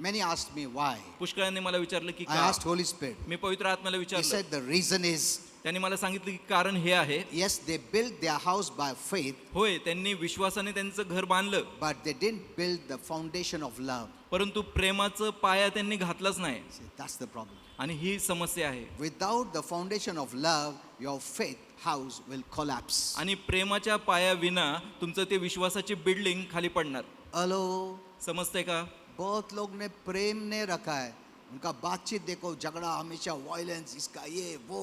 Many asked me why. पुष्कळांनी मला विचारलं की I का? asked Holy Spirit. मी पवित्र आत्म्याला He विचारलं. said the reason is, त्यांनी मला सांगितलं की कारण हे आहे, yes, they built their house by faith, होय त्यांनी विश्वासाने त्यांचं घर बांधलं, but they didn't build the foundation of love. परंतु प्रेमाचं पाया त्यांनी घातलाच नाही. See, that's the problem. आणि ही समस्या आहे. Without the foundation of love, your faith house will collapse. आणि प्रेमाच्या पाया विना तुमचं ते विश्वासाची बिल्डिंग खाली पडणार. Hello, समजतंय का? बहुत लोग ने प्रेम ने रखा है, उनका बातचीत देखो, झगड़ा हमेशा, वायलेंस, इसका ये वो,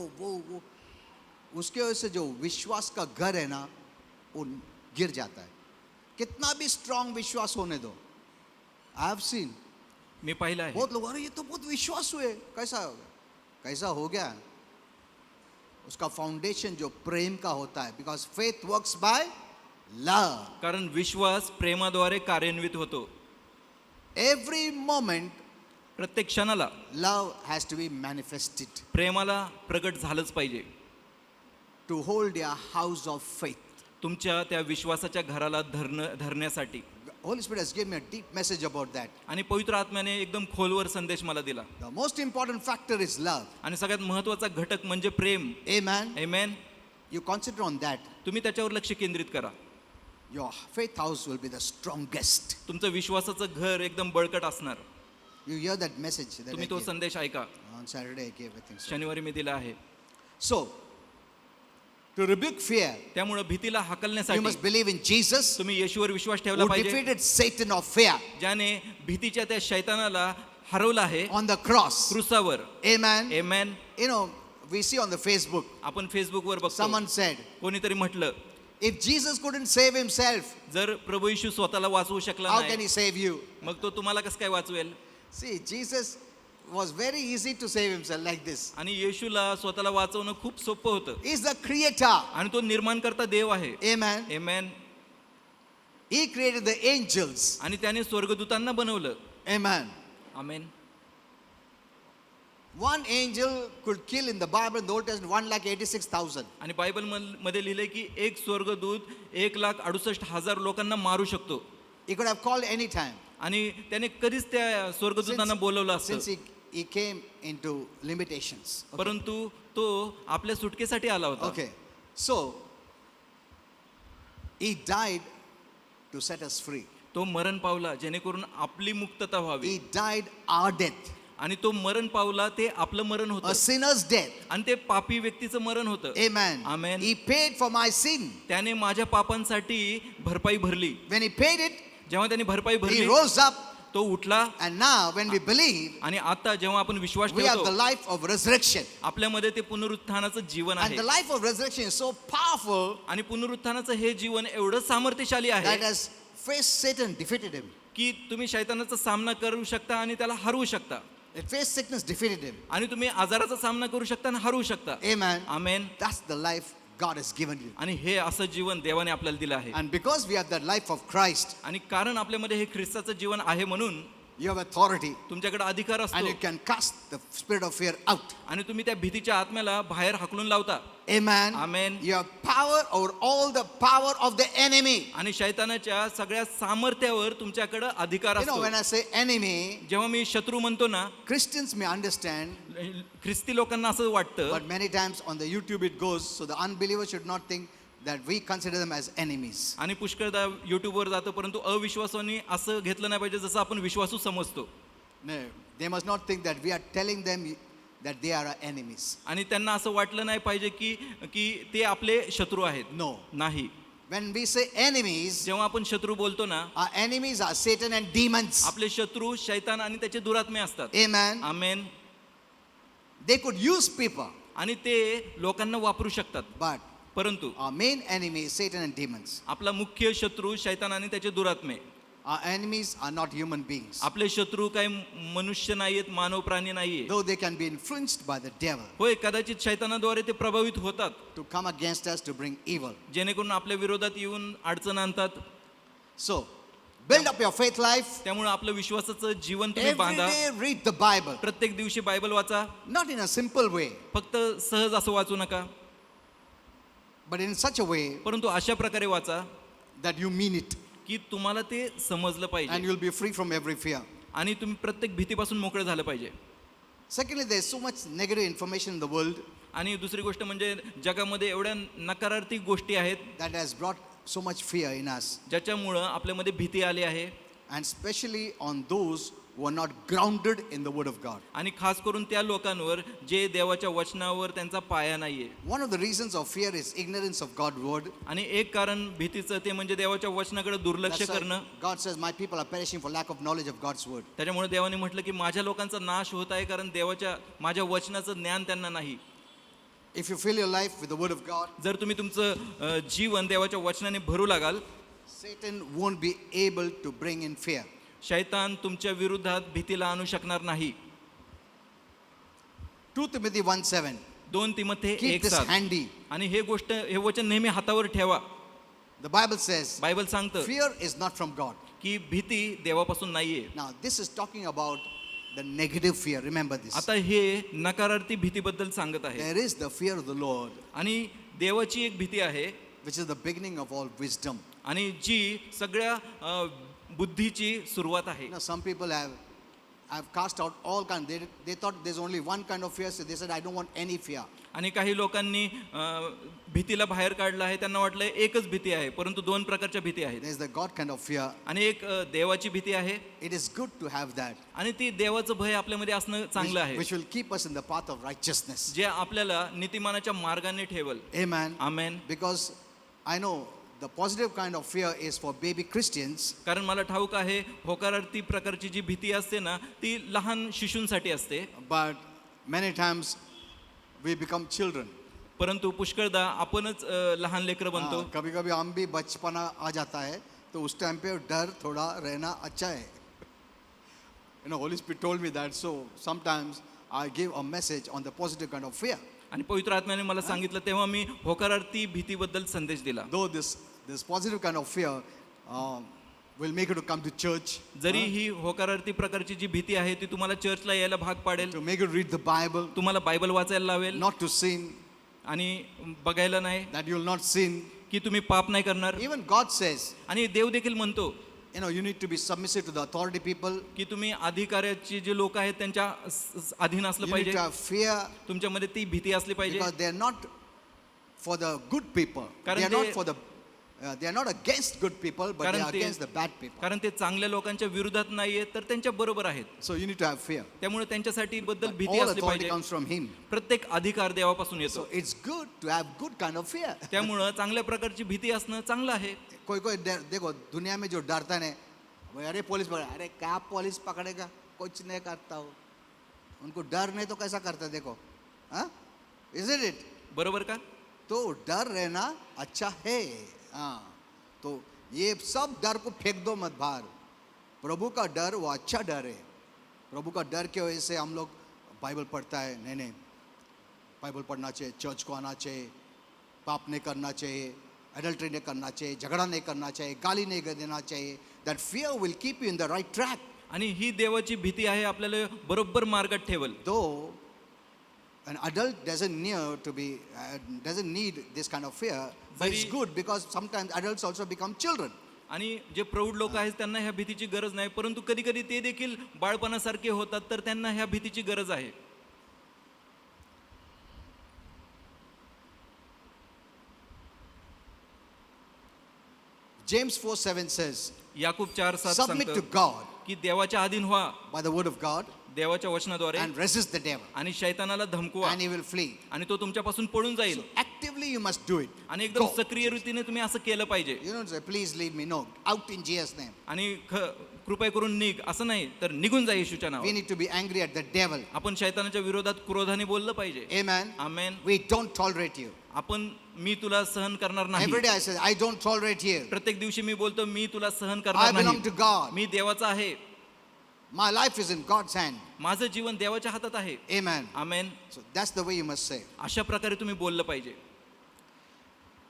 उसके वजह से जो विश्वास का घर है ना, वो गिर जाता है. कितना भी स्ट्रांग विश्वास होने दो. आई हैव सीन, मी पाहिलं आहे. बहुत लोग, अरे ये तो बहुत विश्वास हुए, कैसा हो गया, कैसा हो गया. उसका फाउंडेशन जो प्रेम का होता है, because faith works by love. कारण विश्वास प्रेमाद्वारे कार्यान्वित होतो. एव्हरी मोमेंट प्रत्येक क्षणाला love has to be manifested प्रेमाला प्रगट झालंच पाहिजे. To hold your house of faith. तुमच्या त्या विश्वासाच्या घराला धरण्यासाठी. Holy Spirit has given me a deep message about that. आणि पवित्र आत्म्याने एकदम खोलवर संदेश मला दिला. The most important factor is love. आणि सगळ्यात महत्त्वाचा घटक म्हणजे प्रेम. Amen. Amen. You consider on that. तुम्ही त्याच्यावर लक्ष केंद्रित करा. Your faith house will be the strongest. तुमचं विश्वासाचं घर एकदम बळकट असणार. You hear that message that I तुम्ही तो gave. संदेश ऐका. On Saturday I gave, I think so. शनिवारी मी दिला आहे. So, To rebuke fear, त्यामुळे भीतीला you हाकलण्यासाठी must believe in Jesus, तुम्ही येशूवर विश्वास ठेवला who पाहिजे, defeated Satan of fear ज्याने भीतीच्या त्या शैतानाला हरवलं आहे on the cross. क्रूसावर. Amen. Amen. You know, we see on the Facebook, आपण फेसबुकवर बघतो, someone said, कोणीतरी म्हटलं, if Jesus couldn't save himself, जर प्रभू येशू स्वतःला वाचवू शकला how can नाही, he save you? मग तो तुम्हाला कसं काय वाचवेल? See, Jesus was very easy to save himself like this. आणि येशूला स्वतःला वाचवणं खूप सोपं होतं. He's the creator. आणि तो निर्माणकर्ता देव आहे. Amen. Amen. He created the angels. आणि त्याने स्वर्गदूतांना बनवलं. Amen. Amen. One angel could kill in the Bible in the Old Testament 1,86,000. आणि बायबल मध्ये लिहिलंय की एक स्वर्गदूत 1,68,000 लोकांना मारू शकतो. He could have called any time. आणि त्याने कधीच त्या स्वर्गदूतांना बोलवलं Since असतं. he came into limitations. Okay. परंतु तो आपल्या सुटकेसाठी आला होता. Okay. So, he died to set us free. तो मरण पावला जेणेकरून आपली मुक्तता व्हावी. He died our death. आणि तो मरण पावला ते आपलं मरण A होतं. sinner's death. आणि ते पापी व्यक्तीचं मरण होतं. Amen. Amen. He paid for my sin. त्याने माझ्या पापांसाठी भरपाई भरली. When he paid it, जेव्हा त्याने भरपाई he भरली, rose up. तो उठला. And now, when we believe, आणि आता जेव्हा आपण विश्वास we have the ठेवतो, life of resurrection. आपल्यामध्ये ते पुनरुत्थानाचं जीवन And आहे. the life of resurrection is so powerful आणि पुनरुत्थानाचं हे जीवन एवढं सामर्थ्यशाली that आहे has faced Satan, defeated him. की तुम्ही शैतानाचा सामना करू शकता आणि त्याला हरवू शकता. It faced sickness, defeated him. आणि तुम्ही आजाराचा सामना करू शकता आणि हरवू शकता. Amen. Amen. That's the life God has given you. आणि हे असं जीवन देवाने आपल्याला दिलं आहे. And because we have that life of Christ, आणि कारण आपल्यामध्ये हे ख्रिस्ताचं जीवन आहे म्हणून you have authority तुमच्याकडे अधिकार and असतो. you can cast the spirit of fear out. आणि तुम्ही त्या भीतीच्या आत्म्याला बाहेर हाकलून लावता. Amen. Amen. You have power over all the power of the enemy. आणि शैतानाच्या सगळ्या सामर्थ्यावर तुमच्याकडे अधिकार You know, असतो. when I say enemy, जेव्हा मी शत्रू म्हणतो ना, Christians may understand, ख्रिस्ती लोकांना असं वाटतं, but many times on the YouTube it goes, so the unbeliever should not think that we consider them as enemies. आणि पुष्कळदा युट्यूबवर जातो, परंतु अविश्वासाने असं घेतलं नाही पाहिजे जसं आपण विश्वासू समजतो. No, they must not think that we are telling them that they are our enemies. आणि त्यांना असं वाटलं नाही पाहिजे की की ते आपले शत्रू आहेत. No. नाही. When we say enemies, जेव्हा आपण शत्रू बोलतो ना, our enemies are Satan and demons. आपले शत्रू शैतान आणि त्याचे दुरात्मे असतात. Amen. Amen. They could use people, आणि ते लोकांना वापरू शकतात. but परंतु our main enemy is Satan and demons. आपला मुख्य शत्रू शैतान आणि त्याचे दुरात्मे. Our enemies are not human beings. आपले शत्रू काही मनुष्य नाहीयेत, मानव प्राणी नाहीये. Though they can be influenced by the devil होय, कदाचित शैतानाद्वारे ते प्रभावित होतात, to come against us to bring evil. जेणेकरून आपल्या विरोधात येऊन अडचण आणतात. So, build up your faith life. त्यामुळे आपलं विश्वासाचं जीवन तुम्ही Every बांधा. day read the Bible. प्रत्येक दिवशी बायबल वाचा. Not in a simple way, फक्त सहज असं वाचू नका, but in such a way परंतु अशा प्रकारे वाचा that you mean it. की तुम्हाला ते समजलं And पाहिजे you'll be free from every fear. आणि तुम्ही प्रत्येक भीतीपासून मोकळे झालं पाहिजे. Secondly, there's so much negative information in the world आणि दुसरी गोष्ट म्हणजे जगामध्ये एवढ्या नकारार्थी गोष्टी आहेत that has brought so much fear in us. ज्याच्यामुळं आपल्यामध्ये भीती आली आहे. And especially on those who are not grounded in the Word of God. आणि खास करून त्या लोकांवर जे देवाच्या वचनावर त्यांचा पाया नाहीये. One of the reasons of fear is ignorance of God's Word. आणि एक कारण भीतीचं ते म्हणजे देवाच्या वचनाकडे दुर्लक्ष That's why करणं. God says, my people are perishing for lack of knowledge of God's Word. त्याच्यामुळे देवाने म्हटलं की माझ्या लोकांचा नाश होत आहे कारण माझ्या वचनाचं ज्ञान त्यांना नाही. If you fill your life with the Word of God, जर तुम्ही तुमचं जीवन देवाच्या वचनाने भरू लागाल, Satan won't be able to bring in fear. शैतान तुमच्या विरोधात भीतीला आणू शकणार नाही. 2 Timothy 1:7. 2 तिमोथेय Keep this 1:7. handy. आणि हे वचन नेहमी हातावर ठेवा. The Bible says, बायबल सांगतं fear is not from God. की भीती देवापासून नाहीये. Now, this is talking about the negative fear. Remember this. आता हे नकारार्थी भीतीबद्दल सांगत आहे. There is the fear of the Lord, आणि देवाची एक भीती आहे, which is the beginning of all wisdom. आणि जी सगळ्या बुद्धीची सुरुवात आहे. You know, some people have I've cast out all kind. They thought there's only one kind of fear. So they said, I don't want any fear. आणि काही लोकांनी भीतीला बाहेर काढलं आहे. त्यांना वाटलं एकच भीती आहे, परंतु दोन प्रकारच्या भीती आहेत. There's the God kind of fear. आणि एक देवाची भीती आहे. It is good to have that, आणि ती देवाचं भय आपल्यामध्ये असणं चांगलं आहे, which will keep us in the path of righteousness. जे आपल्याला नीतिमानाच्या मार्गाने ठेवल. Amen. Amen. Because I know the positive kind of fear is for baby Christians. कारण मला ठाऊक आहे होकारार्थी प्रकारची जी भीती असते ना, ती लहान शिशूंसाठी असते. But many times we become children. परंतु पुष्कळदा आपणच लहान लेकरं बनतो. कभी कभी हम भी बचपना आ जाता है तो उस टाइम पे डर थोड़ा रहना अच्छा है. You know, Holy Spirit told me that, so sometimes I give a message on the positive kind of fear. आणि पवित्र आत्म्याने मला सांगितलं तेव्हा मी होकारार्थी भीतीबद्दल संदेश दिला. Though this positive kind of fear will make you to come to church, जरी ही होकारार्थी प्रकारची जी भीती आहे ती तुम्हाला चर्चला यायला भाग पाडेल, to make you read the Bible, तुम्हाला बायबल वाचायला लावेल, not to sin, आणि बघायला नाही that you will not sin. की तुम्ही पाप नाही करणार. Even God says, आणि देव देखील म्हणतो you know, you need to be submissive to the authority people. की तुम्ही अधिकाऱ्याची जे लोक आहेत त्यांच्या अधीन असलं You need पाहिजे. to have fear तुमच्यामध्ये ती भीती असली पाहिजे. because they are not for the good people. कारण They are not ते- for the they are not against good people, but they कारण are ते- against the bad people. कारण ते चांगल्या लोकांच्या विरोधात नाहीये तर त्यांच्या बरोबर आहेत. So you need to have fear. त्यामुळे त्यांच्यासाठी बद्दल भीती All असली authority पाहिजे. comes from Him. प्रत्येक अधिकार देवापासून येतो. So it's good to have good kind of fear. त्यामुळं चांगल्या प्रकारची भीती असणं चांगलं आहे. कोई कोई देखो दुनिया में जो डरता है, भाई अरे पुलिस पकड़े, अरे क्या पुलिस पकड़ेगा, कुछ नहीं करता हो. उनको डर नहीं तो कैसा करता है, देखो, हाँ, isn't it? बरोबर का? तो डर रहना अच्छा है. हाँ, तो ये सब डर को फेंक दो मत बाहर. प्रभु का डर वो अच्छा डर है. प्रभु का डर की वजह से हम लोग बाइबल पढ़ता है. नहीं, बाइबल पढ़ना चाहिए, चर्च को आना चाहिए, पाप नहीं करना चाहिए, एडल्ट्री नहीं करना चाहिए, झगड़ा नहीं करना चाहिए, गाली नहीं देना चाहिए. That fear will keep you in the right track. आणि ही देवाची भीती आहे आपल्याला बरोबर मार्गात ठेवल. Though an adult doesn't need this kind of fear, but it's जरी- good because sometimes adults also become children. आणि जे प्रौढ लोक आहेत त्यांना ह्या भीतीची गरज नाही, परंतु कधी कधी ते देखील बाळपणासारखे होतात, तर त्यांना ह्या भीतीची गरज आहे. James 4:7 says, Yakub 4:7 submit to सांगतो God की देवाच्या अधीन व्हा by the word of God देवाच्या वचनाद्वारे, and resist the devil आणि शैतानाला धमकवा and he will flee. आणि तो तुमच्यापासून पळून जाईल. Actively you must do it. आणि एकदम Go. सक्रिय रीतीने तुम्ही असं केलं पाहिजे. You don't say, please leave me. No, out in Jesus' name. आणि कृपया करून निघ असं नाही, तर निघून जा येशूच्या We नावाने. need to be angry at the devil. आपण शैतानाच्या विरोधात क्रोधाने बोललं पाहिजे. Amen. Amen. We don't tolerate you. आपण मी तुला सहन करणार नाही. Every day I say, I don't tolerate you. प्रत्येक दिवशी मी बोलतो मी तुला सहन I करणार belong to नाही. God. मी देवाचा आहे. My life is in God's hand. माझं जीवन देवाच्या हातात आहे. Amen. Amen. So that's the way you must say. अशा प्रकारे तुम्ही बोललं पाहिजे.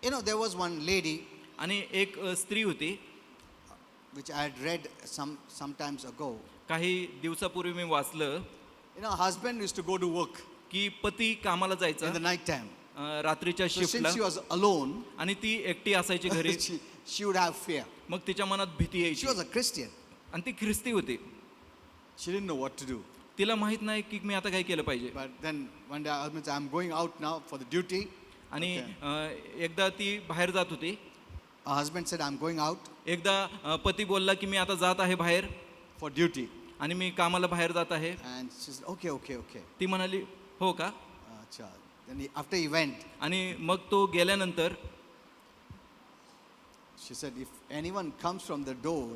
You know, there was one lady आणि एक स्त्री होती, which I had read sometimes ago. काही दिवसापूर्वी मी वाचलं You know, husband used to go to work की पती कामाला in the जायचा night time. रात्रीच्या So शिफ्टला, since she was alone, आणि ती एकटी असायची घरी. she would have fear. मग तिच्या मनात भीती She यायची. was a Christian. आणि ती ख्रिस्ती होती. She didn't know what to do. तिला माहित नाही की मी आता काय केलं पाहिजे. But then one day husband said, I'm going out now for the duty. आणि एकदा ती बाहेर जात होती. Her husband said, I'm going out एकदा पती बोलला की मी आता जात आहे बाहेर, for duty. आणि मी कामाला बाहेर जात आहे. And she said, okay. ती म्हणाली हो का. Acha. Then after he went, आणि मग तो गेल्यानंतर she said, if anyone comes from the door,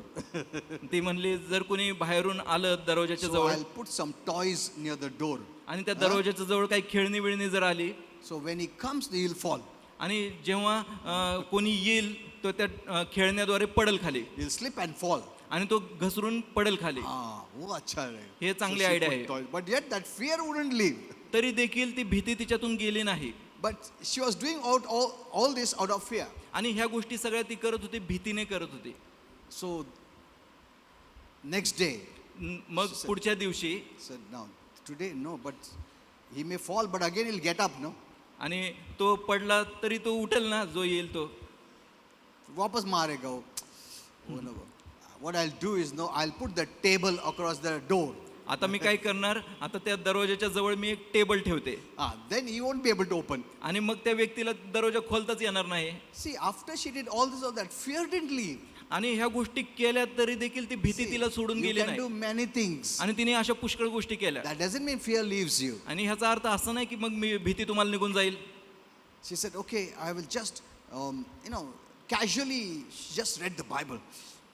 ती म्हणली जर कोणी बाहेरून आलं दरवाजाच्या so जवळ, I'll put some toys near the door. आणि त्या दरवाजाच्या जवळ काही खेळणी बिळणी जर आली, So when he comes, he'll fall. आणि जेव्हा कोणी येईल तो त्या खेळण्याद्वारे पडेल खाली, He'll slip and fall. आणि तो घसरून पडेल खाली. वो अच्छा है. हे So चांगली she आयडिया put आहे. toys. But yet that fear wouldn't leave. तरी देखील ती भीती तिच्यातून गेली नाही. But she was doing all this out of fear. आणि ह्या गोष्टी सगळ्या ती करत होती, भीतीने करत होती. So next day, मग पुढच्या दिवशी said, no, today no, but he may fall, but again he'll get up, no? आणि तो पडला तरी तो उठेल ना, जो येईल तो. वापस मारेगा वो. Oh, no. What I'll do is, no, I'll put the table across the door. आता मी काय करणार, आता त्या दरवाजाच्या जवळ मी एक टेबल ठेवते Then he won't be able to open. आणि मग त्या व्यक्तीला दरवाजा खोलताच येणार नाही. See, after she did all this, all that, fear didn't leave. आणि ह्या गोष्टी केल्या तरी देखील ती भीती See, तिला सोडून you गेली can नाही do many things. आणि तिने अशा पुष्कळ गोष्टी केल्या. That doesn't mean fear leaves you. आणि ह्याचा अर्थ असा नाही की मग मी भीती तुम्हाला निघून जाईल. She said, okay, I will just, casually just read the Bible.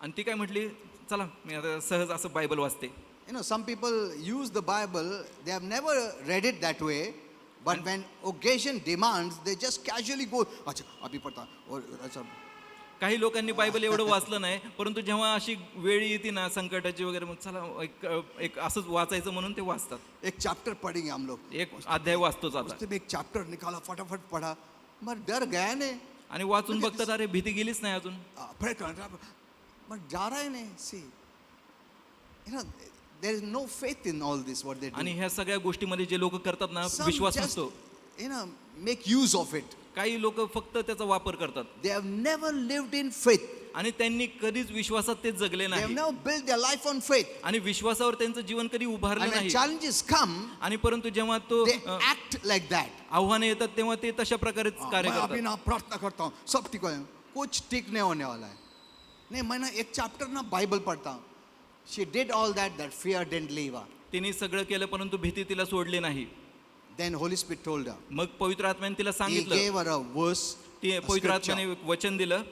आणि ती काय म्हटली, चला मी आता सहज असं बायबल वाचते. Some people use the Bible, they have never read it that way, but when occasion demands, they just casually go, अच्छा, अभी पढ़ता, और अच्छा. काही लोकांनी बायबल एवढं वाचलं नाही, परंतु जेव्हा अशी वेळ येते ना संकटाची वगैरे, मग चला एक असंच वाचायचं म्हणून ते वाचतात. एक चैप्टर पढ़ेंगे हम लोग. एक अध्याय वाचतोच आता उससे भी एक चैप्टर निकाला, फटाफट पढ़ा, मगर डर गया नहीं. आणि वाचून बघतात, अरे भीती गेलीच नाही अजून. Pray करना, मगर जा रहा है नहीं. See, there is no faith in all this what they do. आणि ह्या सगळ्या गोष्टीमध्ये जे लोक करतात ना, Some विश्वास just, नसतो. make use of it. काही लोक फक्त त्याचा वापर करतात They have never lived in faith. आणि त्यांनी कधीच विश्वासात ते जगले They have नाही never built their life on faith. आणि विश्वासावर त्यांचं जीवन कधी उभारलं And when नाही. challenges come, आणि परंतु जेव्हा तो they act like that. आव्हाने येतात तेव्हा ते तशा प्रकारे कार्य मैं अभी करतात. ना प्रार्थना करता हूँ, सब ठीक हो जाएगा. कुछ ठीक नहीं होने वाला है. नहीं, मैं ना एक चैप्टर ना बाइबल पढ़ता हूँ. She did all that fear didn't leave her. तिने सगळं केलं परंतु भीती तिला सोडली नाही. Then Holy Spirit told her. मग पवित्र आत्म्याने तिला He सांगितलं, gave her a verse, ती a पवित्र scripture. आत्म्याने एक वचन दिलं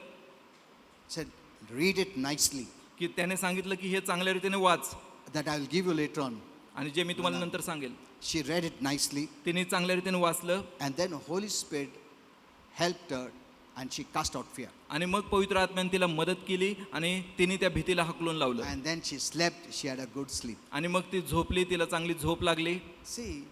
Said, read it nicely, की त्याने सांगितलं की हे चांगल्या रीतीने वाच that I will give you later on. आणि जे मी तुम्हाला नंतर सांगेल. She read it nicely, तिने चांगल्या रीतीने वाचलं and then Holy Spirit helped her, and she cast out fear. आणि मग पवित्र आत्म्याने तिला मदत केली आणि तिने त्या भीतीला हाकलून लावलं And then she slept. She had a good sleep. आणि मग ती झोपली, तिला चांगली झोप लागली. See,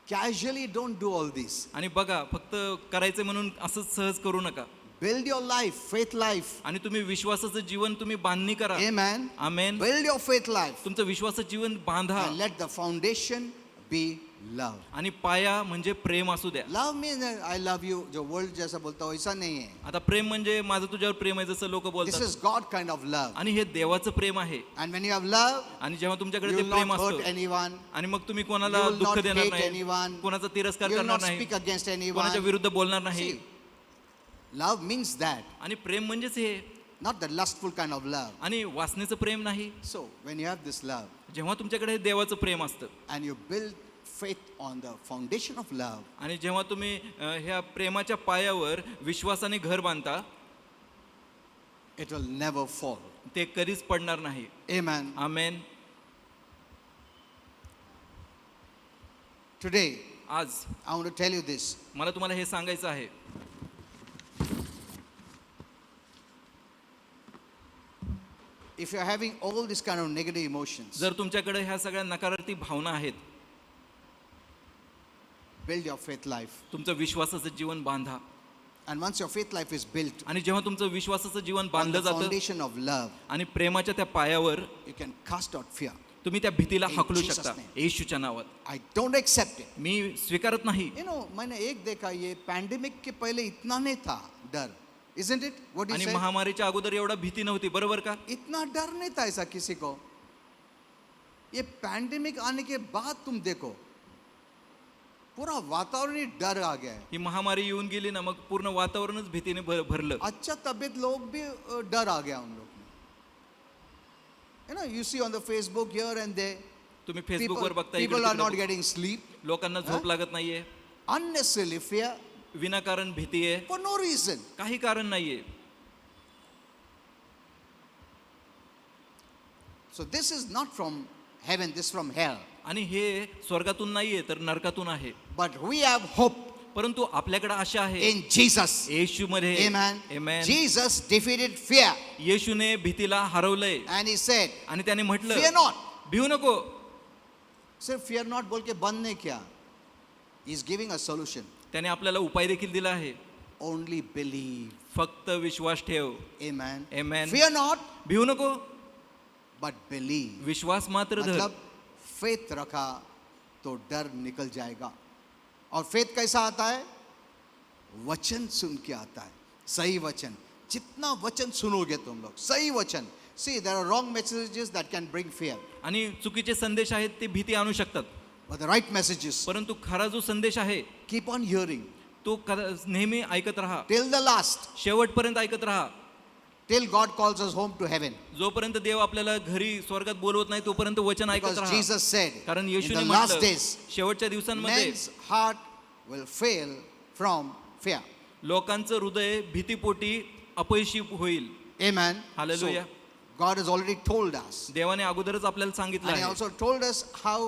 casually don't do all this. आणि बघा, फक्त करायचं म्हणून असंच सहज करू नका. Build your life, faith life. आणि तुम्ही विश्वासाचं जीवन तुम्ही बांधणी करा. Amen. Amen. Build your faith life. तुमचं विश्वासाचं जीवन बांधा And let the foundation be love. आणि पाया म्हणजे प्रेम असू द्या. Love means I love you. जो वर्ल्ड जैसा बोलता हो ऐसा नहीं है. आता प्रेम म्हणजे माझं तुझ्यावर प्रेम आहे जसं लोक This बोलतात, is God kind of love. आणि हे देवाचं प्रेम आहे. And when you have love, आणि जेव्हा तुमच्याकडे you ते will प्रेम not hurt असतं anyone. आणि मग तुम्ही You कोणाला will दुःख not देणार hate नाही, anyone. कोणाचा तिरस्कार You will करणार not नाही, speak against anyone. कोणाच्या विरुद्ध बोलणार नाही. See, love means that, आणि प्रेम म्हणजेच हे, not the lustful kind of love. आणि वासनेचं प्रेम नाही. So when you have this love जेव्हा तुमच्याकडे हे देवाचं प्रेम असतं and you build faith on the foundation of love, आणि जेव्हा तुम्ही ह्या प्रेमाच्या पायावर विश्वासाने घर बांधता, it will never fall. ते कधीच पडणार नाही. Amen. आमेन. Today, आज I want to tell you this. मला तुम्हाला हे सांगायचं आहे, If you're having all these kind of negative emotions, जर तुमच्याकडे ह्या सगळ्या नकारार्थी भावना आहेत, build your faith life. तुमचं विश्वासाचं जीवन बांधा. And once your faith life is built आणि जेव्हा तुमचं विश्वासाचं जीवन on बांधलं the जातं foundation of love, आणि प्रेमाच्या त्या पायावर you can cast out fear. तुम्ही त्या भीतीला In हाकलू Jesus' शकता. name. येशूच्या नावात. I don't accept it. मी स्वीकारत नाही. मैंने एक देखा, ये पैंडेमिक के पहले इतना नहीं था डर. Isn't it? What do you आणि say? महामारीच्या अगोदर एवढा भीती नव्हती, बरोबर का? इतना डर नहीं था ऐसा किसी को. ये पैंडेमिक आने के बाद तुम देखो, पूरा वातावरण ही डर आ गया है. ही महामारी येऊन गेली ना, मग पूर्ण वातावरणच भीतीने भरलं. अच्छा तबीयत लोग भी डर आ गया उन लोग में. You see on the Facebook here and there, तुम्ही फेसबुकवर बघता, people are not इकडे getting sleep. लोकांना झोप लागत नाहीये, Unnecessarily fear विनाकारण भीती आहे, for no reason. काही कारण नाहीये. So this is not from heaven, this is from hell. आणि हे स्वर्गातून नाहीये तर नरकातून आहे. But we have hope परंतु आपल्याकडे आशा आहे in Jesus. येशूमध्ये. Amen. Amen. Jesus defeated fear. येशूने भीतीला हरवलंय And he said, आणि त्याने म्हटलं, fear not. भिऊ नको. सिर्फ fear not बोल के बंद नहीं KIA. He is giving a solution. त्याने आपल्याला उपाय देखील दिला आहे. Only believe. फक्त विश्वास ठेव. Amen. Amen. Fear not, भिऊ नको, but believe. विश्वास मात्र धर. मतलब faith रखा तो डर निकल जाएगा. और faith कैसा आता है? वचन सुन के आता है. सही वचन. जितना वचन सुनोगे तुम लोग, सही वचन, See, there are wrong messages that can bring fear, आणि चुकीचे संदेश आहेत ते भीती आणू शकतात. but the right messages, परंतु खरा जो संदेश आहे keep on hearing तो नेहमी ऐकत राहा, till the last, शेवटपर्यंत ऐकत राहा. till God calls us home to heaven. जोपर्यंत देव आपल्याला घरी स्वर्गात बोलवत नाही तोपर्यंत वचन ऐकत Because राहा. Jesus said, कारण in येशूने the last म्हटलं days, शेवटच्या दिवसांमध्ये men's heart will fail from fear. लोकांचं हृदय भीतीपोटी अपयशी होईल. Amen. Hallelujah. So, God has already told us. देवाने अगोदरच आपल्याला सांगितलं And He आहे also told us how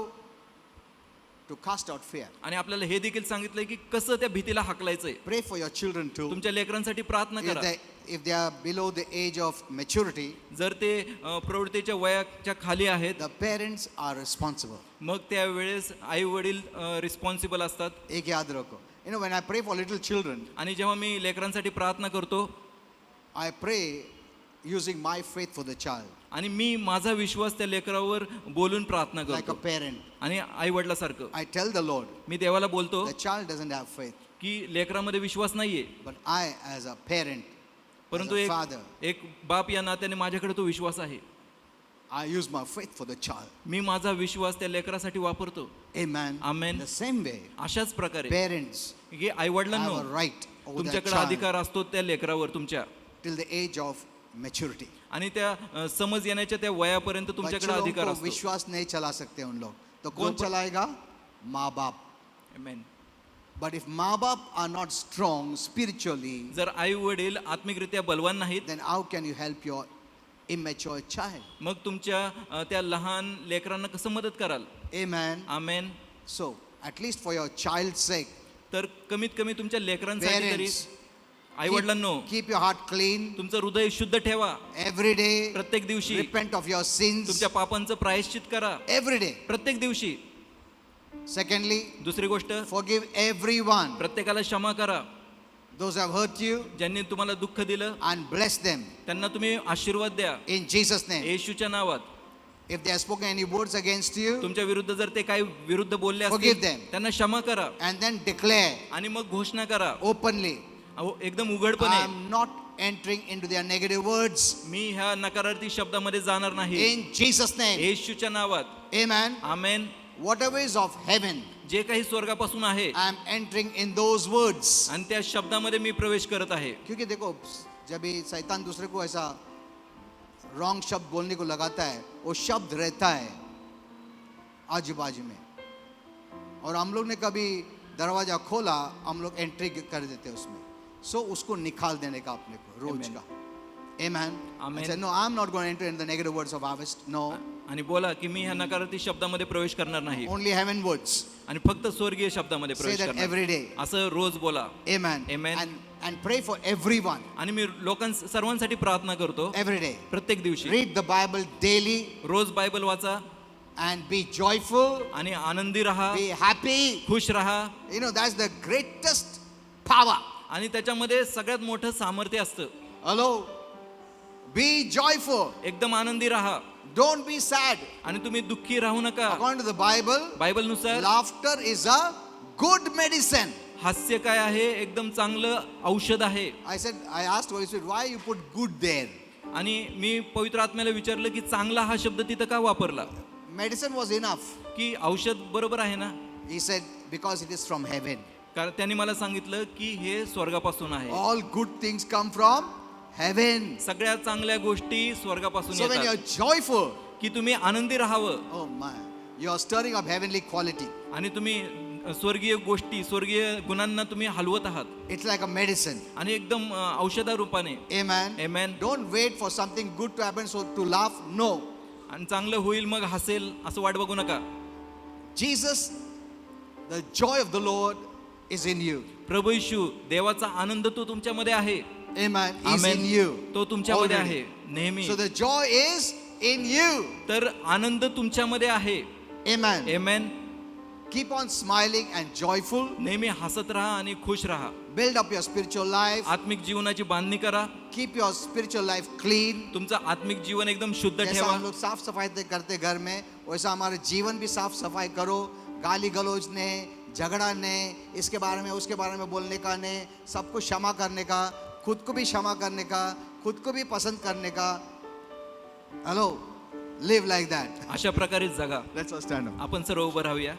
to cast out fear. आणि आपल्याला हे देखील सांगितलंय की कसं त्या भीतीला हाकलायचंय. Pray for your children too. तुमच्या लेकरांसाठी प्रार्थना करा. If they are below the age of maturity, जर ते प्रवृत्तीच्या वयाच्या खाली आहेत the parents are responsible. मग त्यावेळेस आई वडील रिस्पॉन्सिबल असतात. एक याद रखो. You know, when I pray for little children, आणि जेव्हा मी लेकरांसाठी प्रार्थना करतो I pray using my faith for the child, आणि मी माझा विश्वास त्या लेकरावर बोलून प्रार्थना like a करतो parent. आणि आई वडिलासारखं I tell the Lord, मी देवाला बोलतो the child doesn't have faith, की लेकरामध्ये विश्वास नाहीये, but I, as a parent, परंतु as a father, एक बाप या नात्याने माझ्याकडे तो विश्वास आहे. I use my faith for the child. मी माझा विश्वास त्या लेकरासाठी वापरतो. Amen. Amen. The same way, अशाच प्रकारे parents की आई have वडिलांनो a right over their तुमच्याकडे child अधिकार असतो त्या लेकरावर तुमच्या till the age of maturity. आणि त्या समज येण्याच्या त्या वयापर्यंत तुमच्याकडे बच्चों अधिकार को असतो. विश्वास नहीं चला सकते उन लोग, तो कौन जो- चलाएगा? माँ बाप. Amen. But if माँ बाप are not strong spiritually, जर आई वडील आत्मिकरित्या बलवान नाहीत then how can you help your immature child? मग तुमच्या त्या लहान लेकरांना कसं मदत कराल? Amen. Amen. So, at least for your child's sake, तर कमीत कमी तुमच्या लेकरांसाठी तरी parents, I वडिलांनो keep your heart clean तुमचं हृदय शुद्ध ठेवा. every day. प्रत्येक दिवशी Repent of your sins तुमच्या पापांचं प्रायश्चित करा. every day. प्रत्येक दिवशी. Secondly, दुसरी गोष्ट forgive everyone. प्रत्येकाला क्षमा करा. Those who have hurt you, ज्यांनी तुम्हाला दुःख दिलं and bless them त्यांना तुम्ही आशीर्वाद द्या in Jesus' name. येशूच्या नावात. If they have spoken any words against you, तुमच्या विरुद्ध जर ते काही विरुद्ध बोलले Forgive असतील them. त्यांना क्षमा करा and then declare आणि मग घोषणा करा openly, अहो, एकदम उघडपणे I am not entering into their negative words. मी ह्या नकारार्थी शब्दामध्ये जाणार नाही. In Jesus' name. येशूच्या नावात. Amen. Amen. Whatever is of heaven, जे काही स्वर्गापासून आहे I am entering in those words. आणि त्या शब्दामध्ये मी प्रवेश करत आहे. क्योंकि देखो, जब भी शैतान दूसरे को ऐसा रॉन्ग शब्द बोलने को लगाता है, वो शब्द रहता है आजू बाजू में, और हम लोग ने कभी दरवाजा खोला, हम लोग एंट्री कर देते उसमें. सो उसको निकाल देने का अपने को रोज Amen. का. Amen. Amen. I said, no, I'm not going to enter in the negative words of harvest. No, आणि बोला की मी ह्या नकारार्थी शब्दामध्ये प्रवेश करणार नाही only heaven words. आणि फक्त स्वर्गीय शब्दामध्ये Say प्रवेश that करणार. every day. असं रोज बोला. Amen. Amen. And pray for everyone आणि मी सर्वांसाठी प्रार्थना करतो every day. प्रत्येक दिवशी. Read the Bible daily रोज बायबल वाचा and be joyful, आणि आनंदी राहा, be happy. खुश राहा. You know, that's the greatest power. आणि त्याच्यामध्ये सगळ्यात मोठं सामर्थ्य असतं. Hello. Be joyful. एकदम आनंदी राहा Don't be sad. आणि तुम्ही दुःखी राहू नका. According to the Bible, बायबलनुसार laughter is a good medicine. हास्य काय आहे? एकदम चांगलं औषध आहे. I asked Holy Spirit, why you put good there? आणि मी पवित्र आत्म्याला विचारलं की चांगला हा शब्द तिथं का वापरला? Medicine was enough. की औषध बरोबर आहे ना? He said, because it is from heaven. कारण त्यांनी मला सांगितलं की हे स्वर्गापासून आहे. All good things come from heaven. सगळ्या चांगल्या गोष्टी स्वर्गापासून So when you're येतात. joyful, की तुम्ही आनंदी राहावं oh my, you're stirring up heavenly quality. आणि तुम्ही स्वर्गीय गोष्टी, स्वर्गीय गुणांना तुम्ही हलवत आहात. It's like a medicine. आणि एकदम औषधा रूपाने. Amen. Amen. Don't wait for something good to happen so to laugh. No. आणि चांगलं होईल मग हसेल असं वाट बघू नका. Jesus, the joy of the Lord is in you. प्रभू येशू, देवाचा आनंद तो तुमच्यामध्ये आहे. Amen. Is amen. in you. तो तुमच्यामध्ये Already. आहे नेहमी. So the joy is in you. तर आनंद तुमच्यामध्ये आहे. Amen. Amen. Keep on smiling and joyful. नेहमी हसत राहा आणि खुश राहा. Build up your spiritual life. आत्मिक जीवनाची बांधणी करा. Keep your spiritual life clean. तुमचं आत्मिक जीवन एकदम शुद्ध जैसा ठेवा. हम लोग साफ सफाई करते घर में, वैसा हमारे जीवन भी साफ सफाई करो. गाली गलौज ने, झगड़ा ने, इसके बारे में उसके बारे में बोलने का ने, सबको क्षमा करने का, खुद को भी क्षमा करने का, खुद को भी पसंद करने का. Hello, live like that. अशा प्रकारे जगा. Let's all stand up. आपण सर्व उभं राहूया.